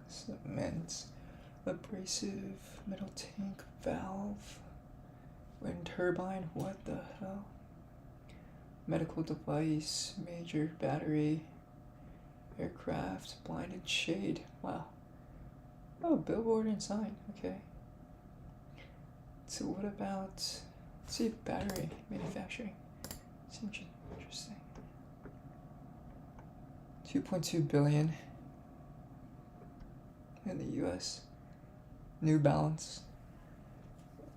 Cement, abrasive, metal tank, valve, wind turbine, what the hell? Medical device, major battery, aircraft, blinded shade, wow. Oh, billboard and sign, okay. So what about, let's see, battery manufacturing. Seems interesting. 2.2 billion in the US. New Balance,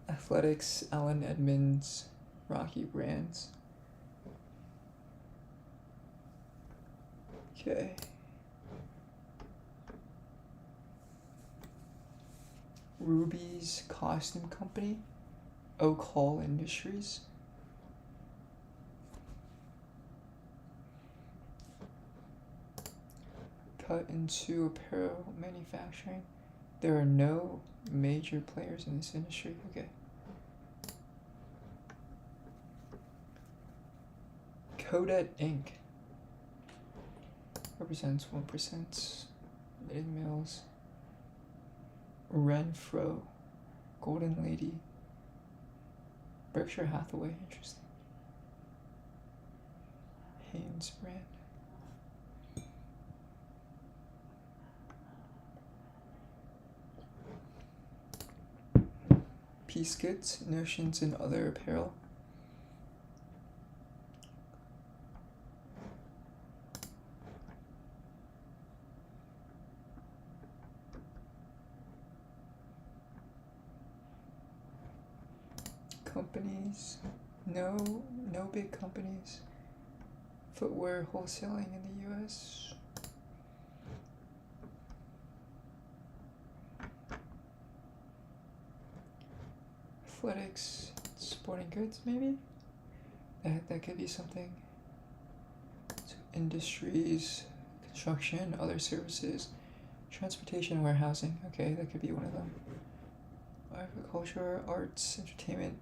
Athletics, Allen Edmonds, Rocky Brands. Okay. Ruby's Costume Company, Oak Hall Industries. Cut into apparel manufacturing. There are no major players in this industry. Okay. Kodet Inc. represents 1%. Knitting mills. Renfro, Golden Lady, Berkshire Hathaway, interesting. Hanes brand. Piece goods, notions, and other apparel. Companies, no big companies. Footwear wholesaling in the US. athletics, sporting goods, maybe? That could be something. So industries, construction, other services, transportation, warehousing. Okay, that could be one of them. Agriculture, arts, entertainment,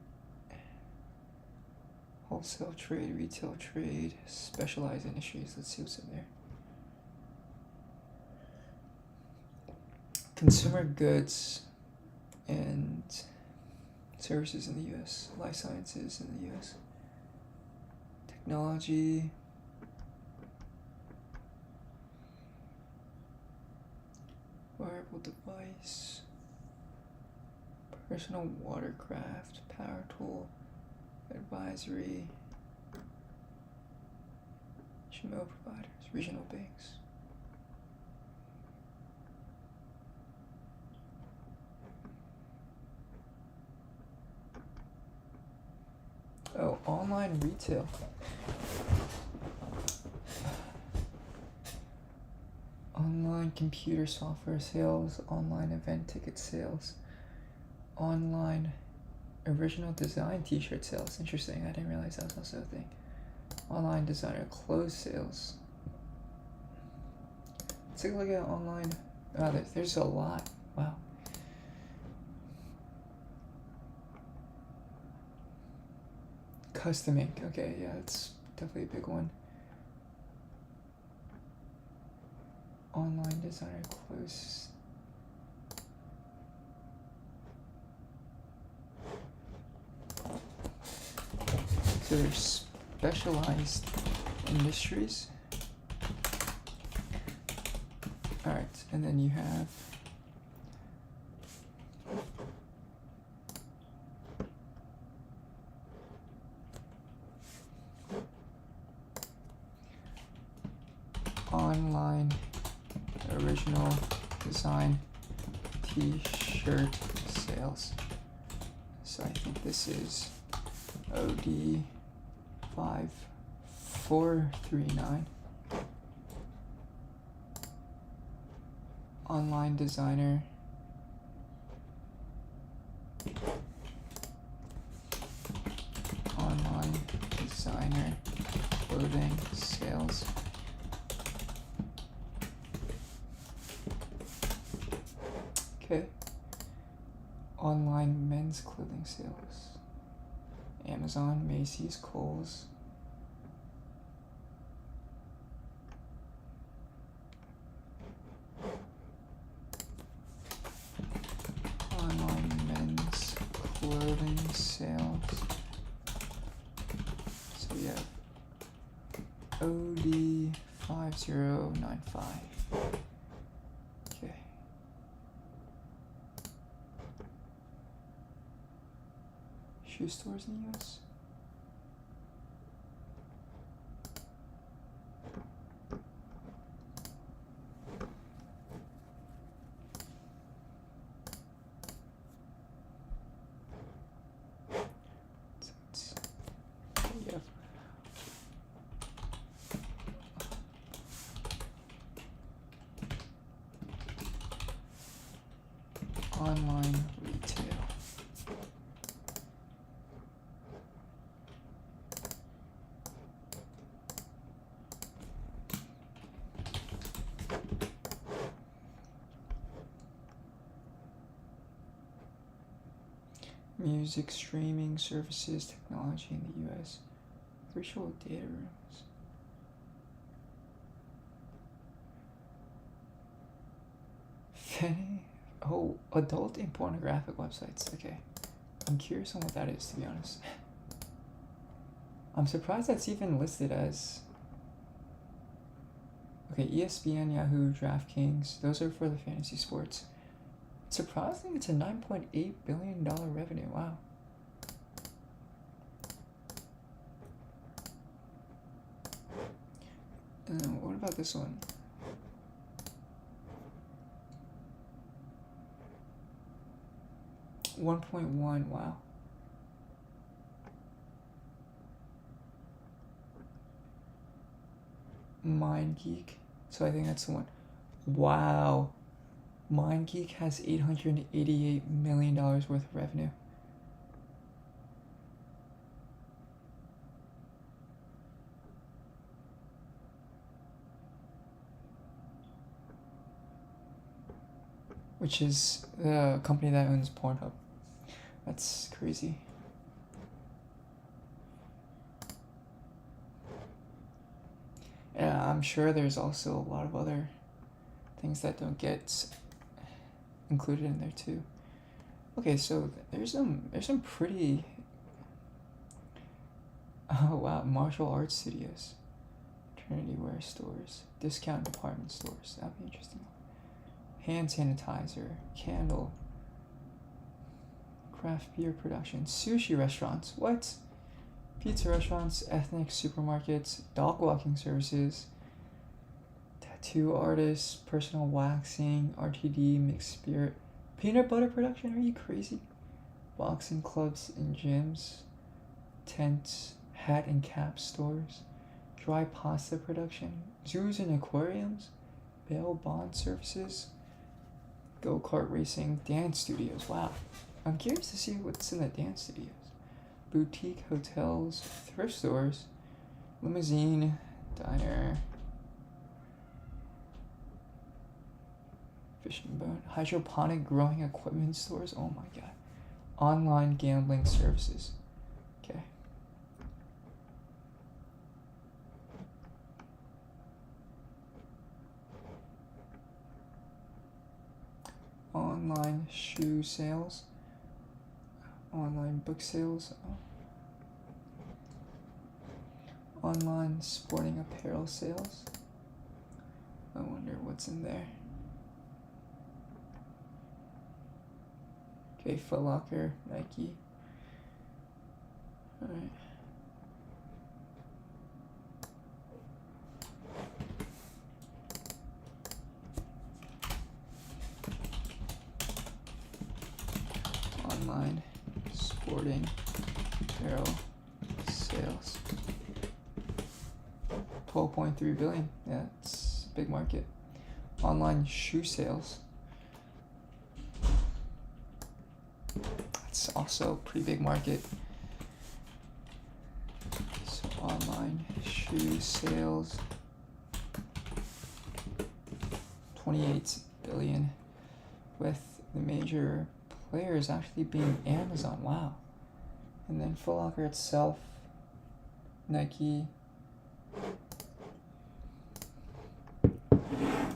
wholesale trade, retail trade, specialized industries. Let's see what's in there. Consumer goods and services in the U.S., life sciences in the U.S., technology, wearable device, personal watercraft, power tool, advisory, HMO providers, regional banks. Oh, online retail. Online computer software sales, online event ticket sales, online original design t-shirt sales. Interesting, I didn't realize that was also a thing. Online designer clothes sales. Let's take a look at online. Oh, there's a lot. Wow. Custom ink. Okay, yeah, that's definitely a big one. Online designer clothes. So there's specialized industries. Alright, and then you have online original design t-shirt sales. So I think this is OD 5439. Online designer clothing sales. Okay. Online men's clothing sales. Amazon, Macy's, Kohl's. Online men's clothing sales. So we have OD 5095. Okay. Shoe stores in the US. Yep. Online retail. Music streaming services, technology in the US. Virtual data rooms. Oh, adult and pornographic websites. Okay. I'm curious on what that is, to be honest. I'm surprised that's even listed as... Okay, ESPN, Yahoo, DraftKings. Those are for the fantasy sports. Surprising, it's a $9.8 billion revenue. Wow. What about this one? $1.1, wow. MindGeek. So I think that's the one. Wow. MindGeek has $888 million worth of revenue. which is the company that owns Pornhub. That's crazy. Yeah, I'm sure there's also a lot of other things that don't get included in there too. Okay, so there's some pretty oh wow, martial arts studios, Trinity Wear stores, discount department stores. That'd be interesting. Hand sanitizer, candle, craft beer production, sushi restaurants. What? Pizza restaurants, ethnic supermarkets, dog walking services, tattoo artists, personal waxing, RTD, mixed spirit, peanut butter production. Are you crazy? Boxing clubs and gyms, tents, hat and cap stores, dry pasta production, zoos and aquariums, bail bond services, go-kart racing, dance studios. Wow, I'm curious to see what's in the dance studios. Boutique hotels, thrift stores, limousine, diner, fish and bone, hydroponic growing equipment stores. Oh my god. Online gambling services. Okay. Online shoe sales, online book sales, online sporting apparel sales. I wonder what's in there. Okay, Foot Locker, Nike. Alright. Online sporting apparel sales. 12.3 billion. Yeah, it's a big market. Online shoe sales. That's also a pretty big market. So online shoe sales. 28 billion, with the major players actually being Amazon. Wow. And then Foot Locker itself, Nike.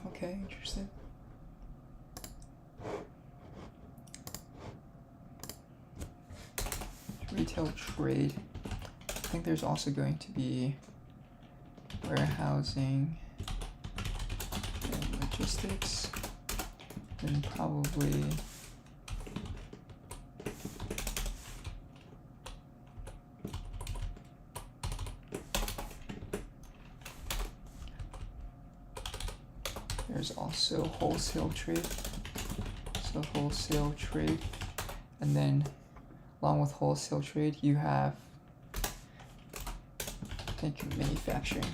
Okay, interesting. Retail trade. I think there's also going to be warehousing and logistics, and probably there's also wholesale trade. So wholesale trade, and then along with wholesale trade, you have, I think, manufacturing.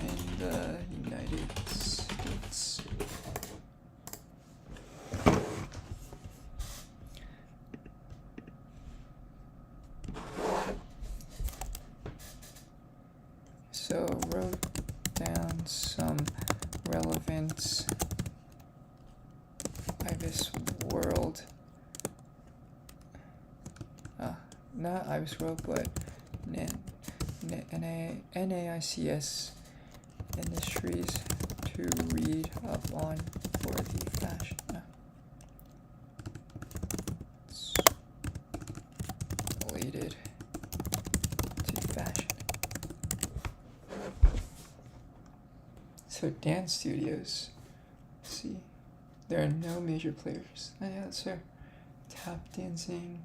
In the United States. So wrote down some relevant IBIS World, not IBIS World, but NAICS industries to read up on for the fashion. It's related to fashion. So dance studios. Let's see, there are no major players. Oh, yeah, that's fair. Tap dancing.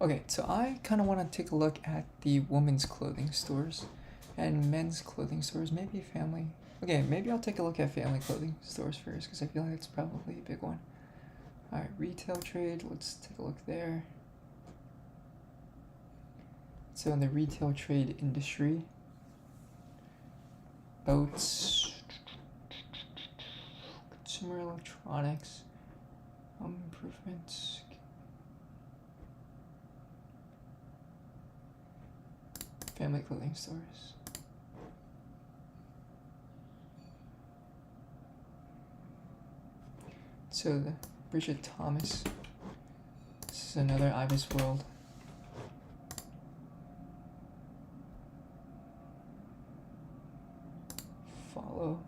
Okay, so I kind of want to take a look at the women's clothing stores. And men's clothing stores, maybe family. Okay, maybe I'll take a look at family clothing stores first because I feel like it's probably a big one. Alright, retail trade, let's take a look there. So in the retail trade industry, boats, consumer electronics, home improvements, family clothing stores. So the Bridget Thomas, this is another IBIS world. Follow.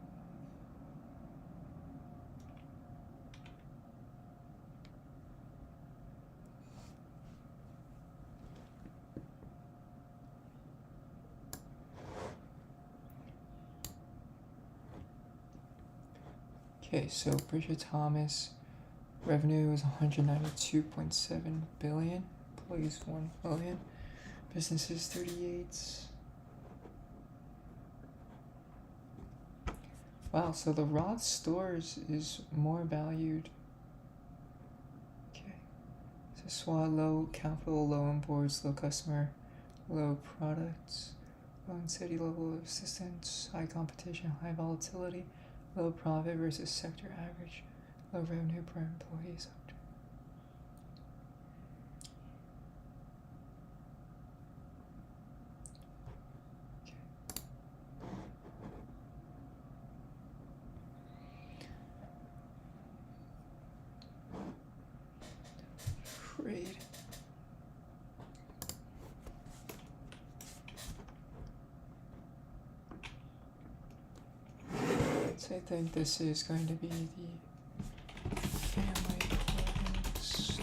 Okay, so Bridget Thomas, revenue is 192.7 billion, employees 1 million, businesses 38. Wow, so the Roth stores is more valued. Okay, so SWOT, low capital, low imports, low customer, low products, low and steady level of assistance, high competition, high volatility, low profit versus sector average, low revenue per employee. Trade. So I think this is going to be the family clothing stores.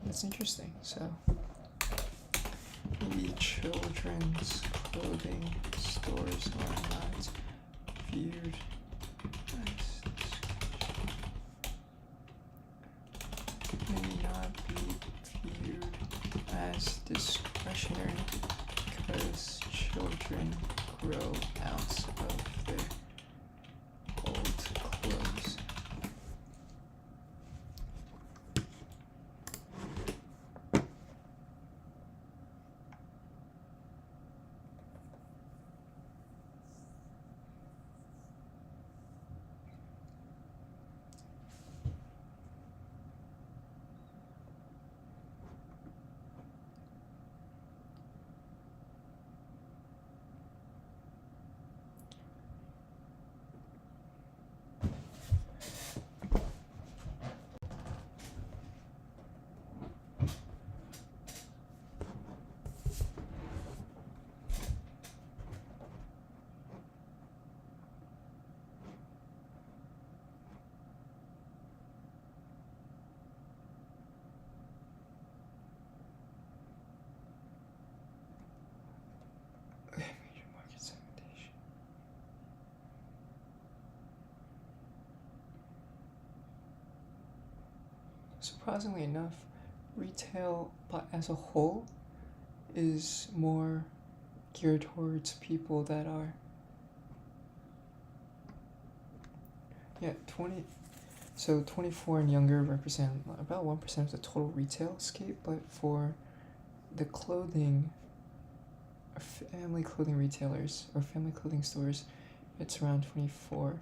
That's interesting. So maybe children's clothing stores are not viewed as may not be viewed as discretionary because children grow out of their old clothes. Major market segmentation. Surprisingly enough, retail as a whole is more geared towards people that are 24 and younger represent about 1% of the total retail scape, but for the clothing, family clothing retailers or family clothing stores, it's around 24.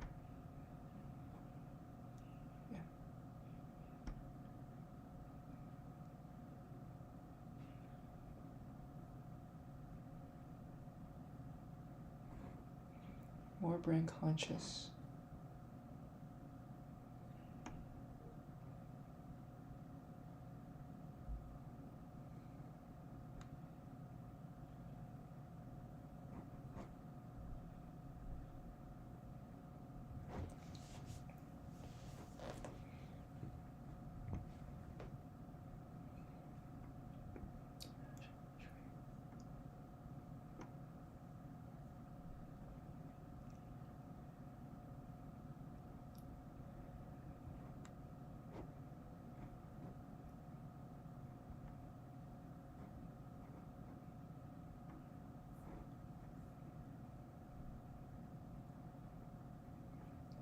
Yeah. More brand conscious.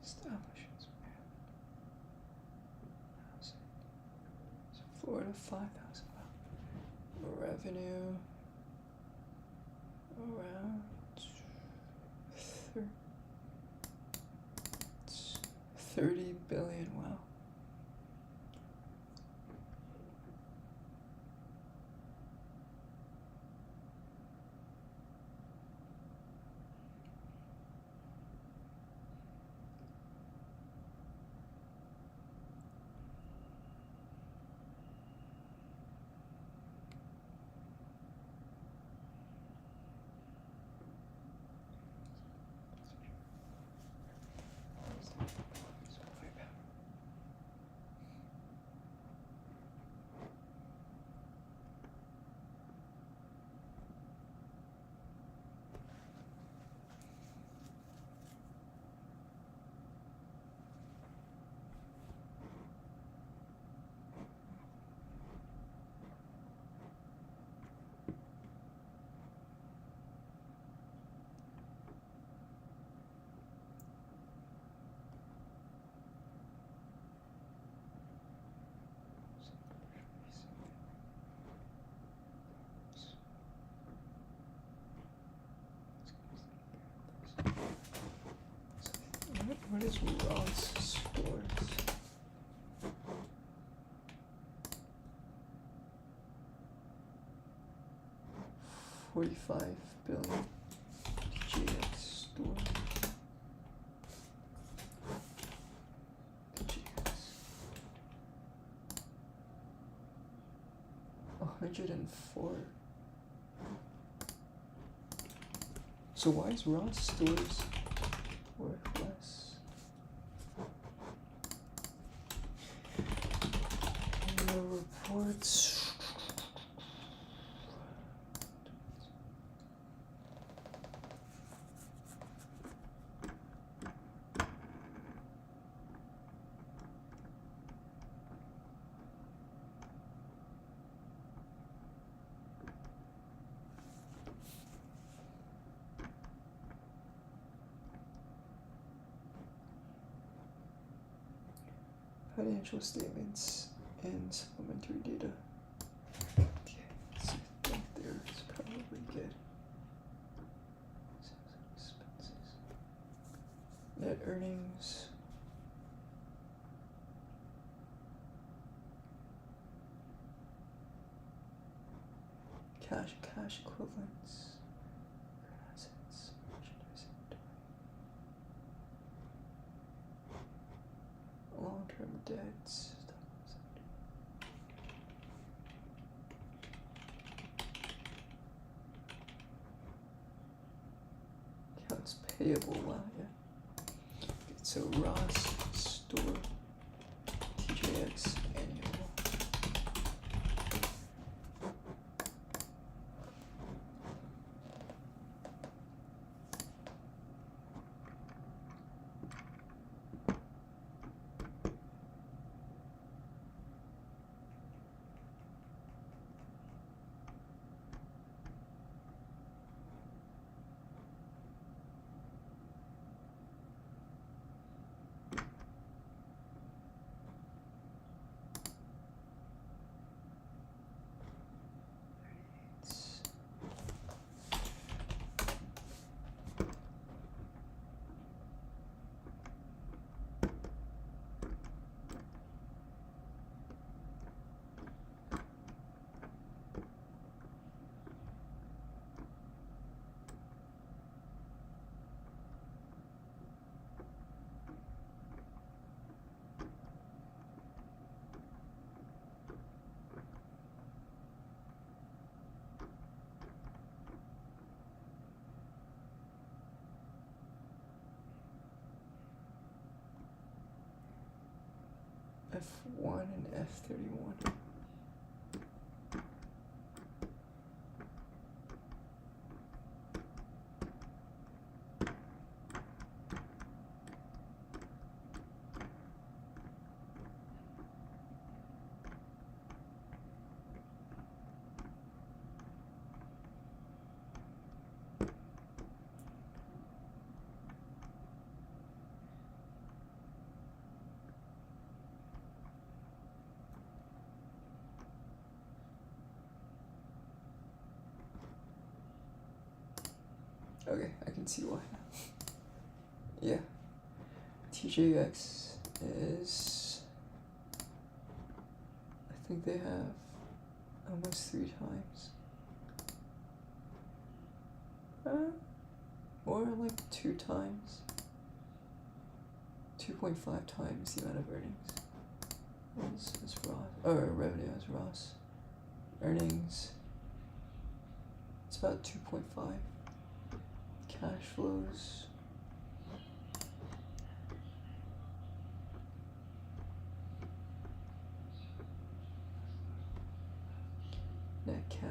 Establishments. So Florida, 5,000. Revenue around 30 billion. Wow. What is Ross Stores? $45 billion GX store. The GX. 104. So why is Ross Stores worth less? Lower reports. Financial statements and supplementary data. Okay, so I think there's probably good. Expenses. Net earnings. Cash equivalents. Current assets. Merchandise inventory. Long-term debts. Accounts payable. Wow, yeah. Okay, so Ross store TJX annual. F1 and F31. Okay, I can see why. Yeah. TJX is, I think they have almost 3 times. Or like 2 times. 2.5 times the amount of earnings as Ross, or revenue as Ross. Earnings, it's about 2.5. Cash flows, net cash,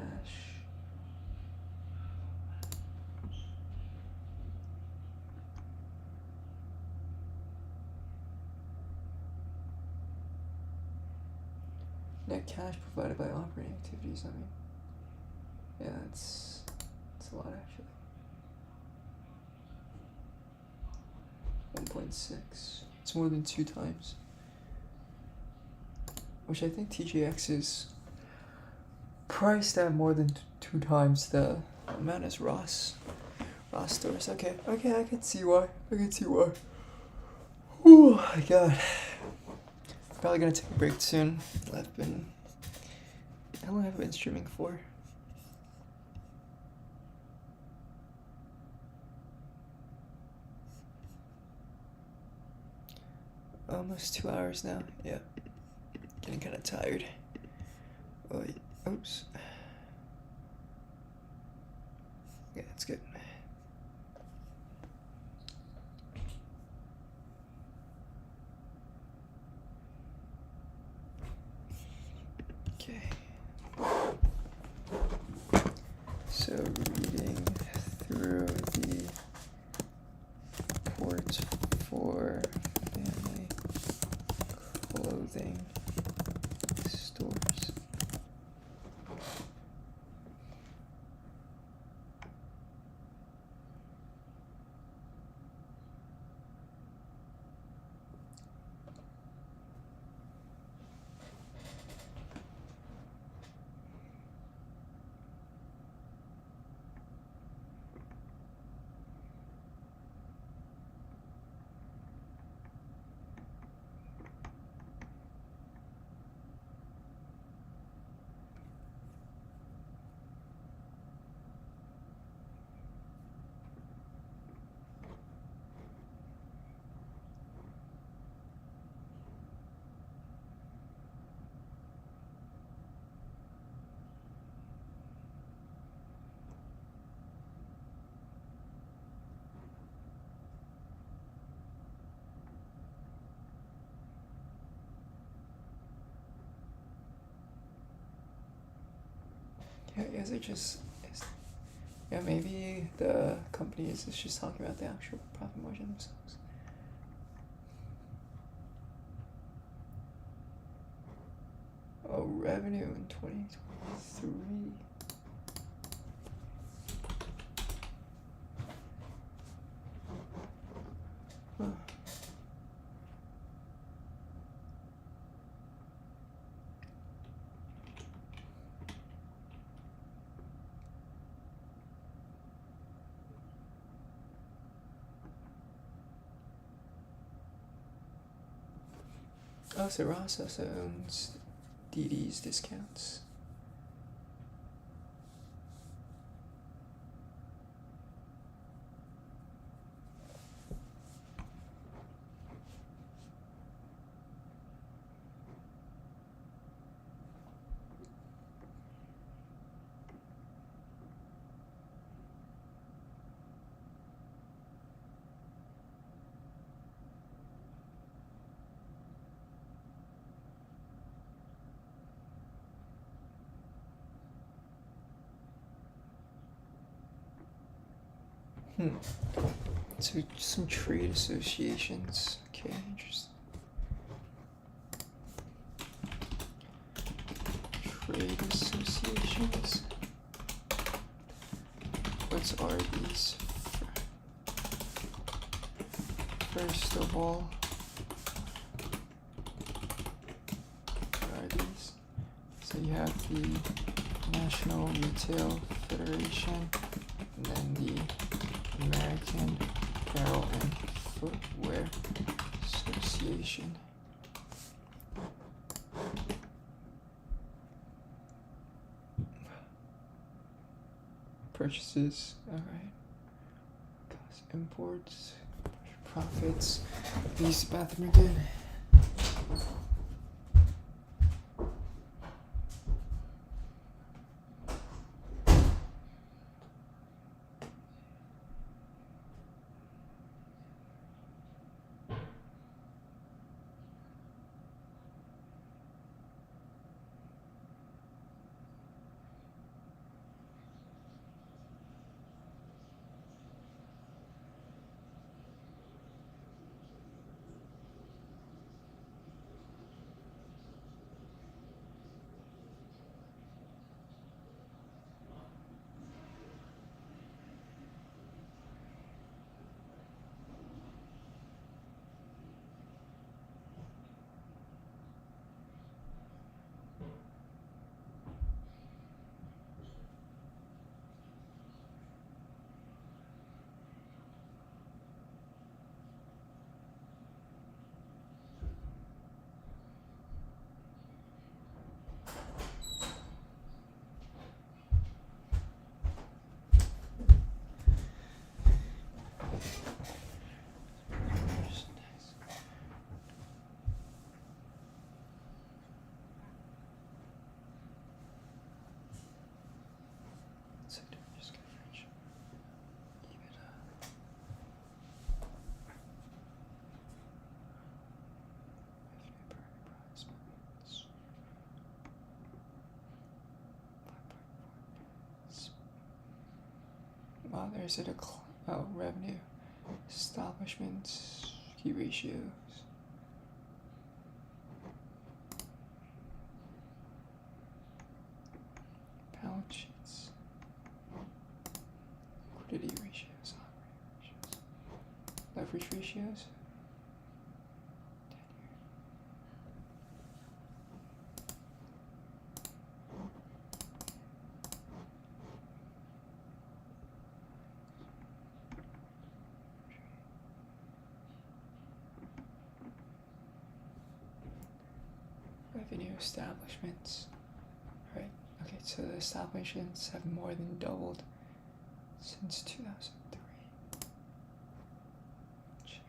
net cash provided by operating activities. I mean, yeah, it's a lot actually. 1.6. It's more than 2 times. Which I think TJX is priced at more than 2 times the amount as Ross stores. Okay, I can see why. Oh my god. Probably gonna take a break soon. How long have I been streaming for? Almost 2 hours now. Yeah. Getting kind of tired. Oh, oops. Yeah, it's good. Yeah, I guess yeah, maybe the company is just talking about the actual profit margin themselves. Oh, revenue in 2023. Huh. Oh, so Ross also owns DD's discounts. So some trade associations. Okay, interesting. Trade associations. What are these? First of all, what are these? So you have the National Retail Federation, and then the American Apparel and Footwear Association. Purchases, alright. Cost imports, profits. These bathroom again. Wow, there's a revenue, establishments, key ratios. Balance sheets, liquidity ratios, leverage ratios. Revenue establishments. Right. Okay, so the establishments have more than doubled since 2003. Change.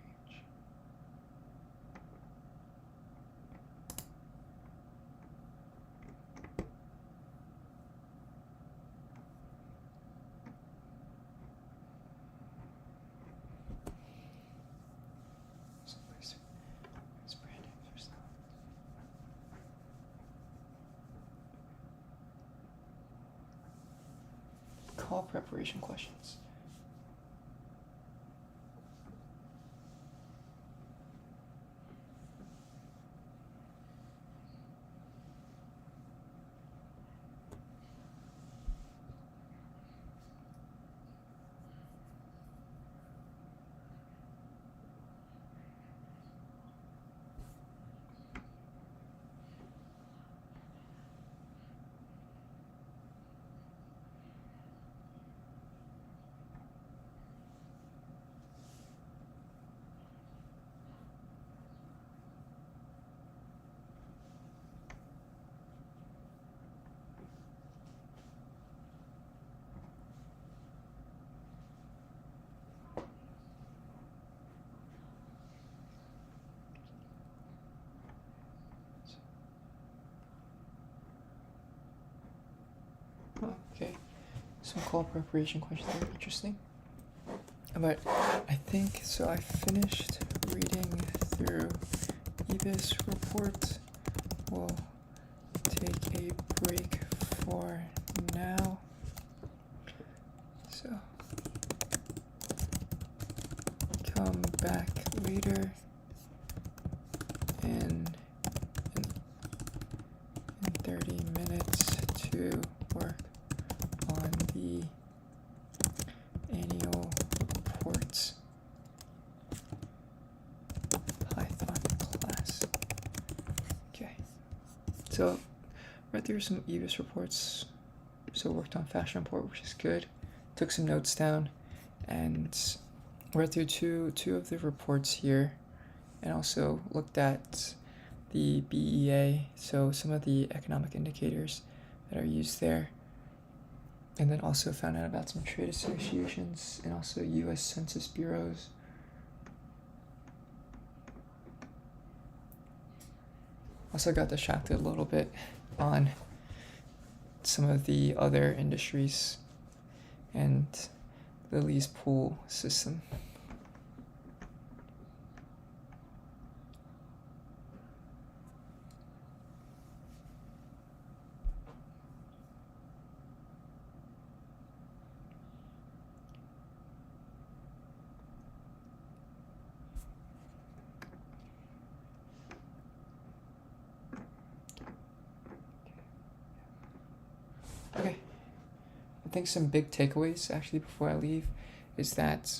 It's branding for stuff. call preparation questions. Okay, some call preparation questions are interesting. But I think, so I finished reading through IBIS report. We'll take a break for now. So, come back later in 30 minutes to work on the annual reports Python class. Okay, so read through some IBIS reports. So worked on fashion report, which is good. Took some notes down and read through two of the reports here, and also looked at the BEA, so some of the economic indicators that are used there, and then also found out about some trade associations and also US Census bureaus. Also got distracted a little bit on some of the other industries and the lease pool system. Okay, I think some big takeaways actually before I leave is that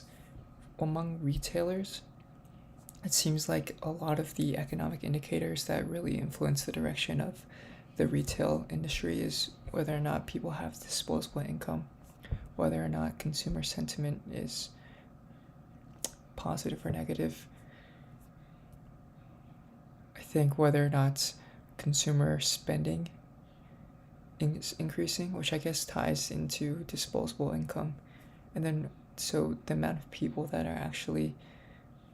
among retailers, it seems like a lot of the economic indicators that really influence the direction of the retail industry is whether or not people have disposable income, whether or not consumer sentiment is positive or negative. I think whether or not consumer spending is increasing, which I guess ties into disposable income, and then so the amount of people that are actually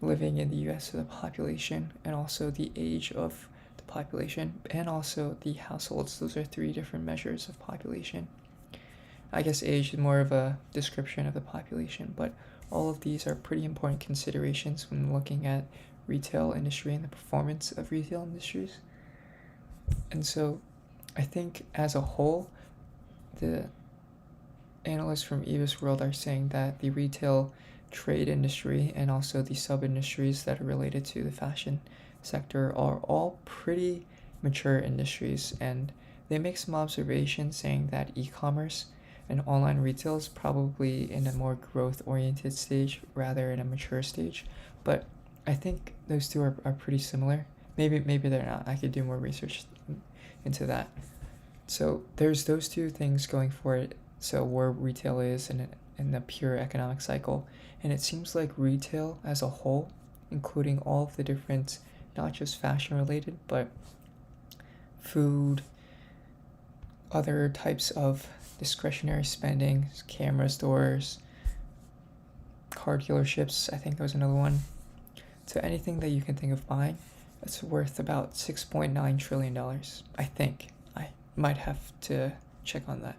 living in the US, so the population, and also the age of the population, and also the households. Those are three different measures of population. I guess age is more of a description of the population, but all of these are pretty important considerations when looking at retail industry and the performance of retail industries. And so I think as a whole, the analysts from IBIS World are saying that the retail trade industry and also the sub-industries that are related to the fashion sector are all pretty mature industries, and they make some observations saying that e-commerce and online retail is probably in a more growth-oriented stage rather in a mature stage. But I think those two are pretty similar. Maybe they're not. I could do more research into that. So there's those two things going for it. So where retail is in the pure economic cycle, and it seems like retail as a whole, including all of the different, not just fashion related, but food, other types of discretionary spending, camera stores, car dealerships, I think that was another one. So anything that you can think of buying, it's worth about $6.9 trillion, I think. I might have to check on that.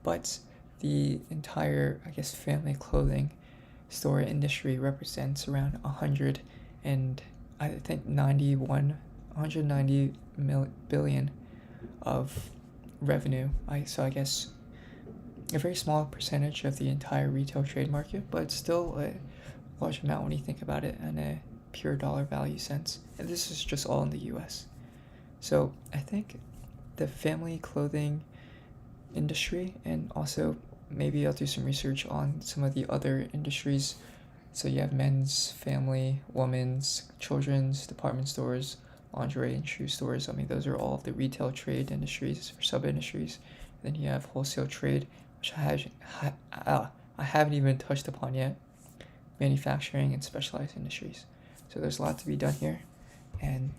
But the entire, I guess, family clothing store industry represents around 190 billion of revenue. So I guess a very small percentage of the entire retail trade market, but it's still a large amount when you think about it in a pure dollar value sense. And this is just all in the US. So I think the family clothing industry, and also maybe I'll do some research on some of the other industries. So you have men's, family, women's, children's, department stores, lingerie and shoe stores. I mean, those are all of the retail trade industries or sub-industries. Then you have wholesale trade, which I haven't even touched upon yet. Manufacturing and specialized industries. So there's a lot to be done here. And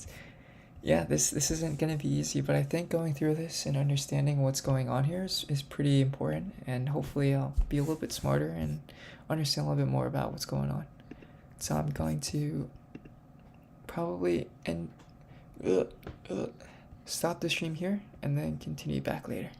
yeah, this isn't going to be easy, but I think going through this and understanding what's going on here is pretty important. And hopefully I'll be a little bit smarter and understand a little bit more about what's going on. So I'm going to probably stop the stream here and then continue back later.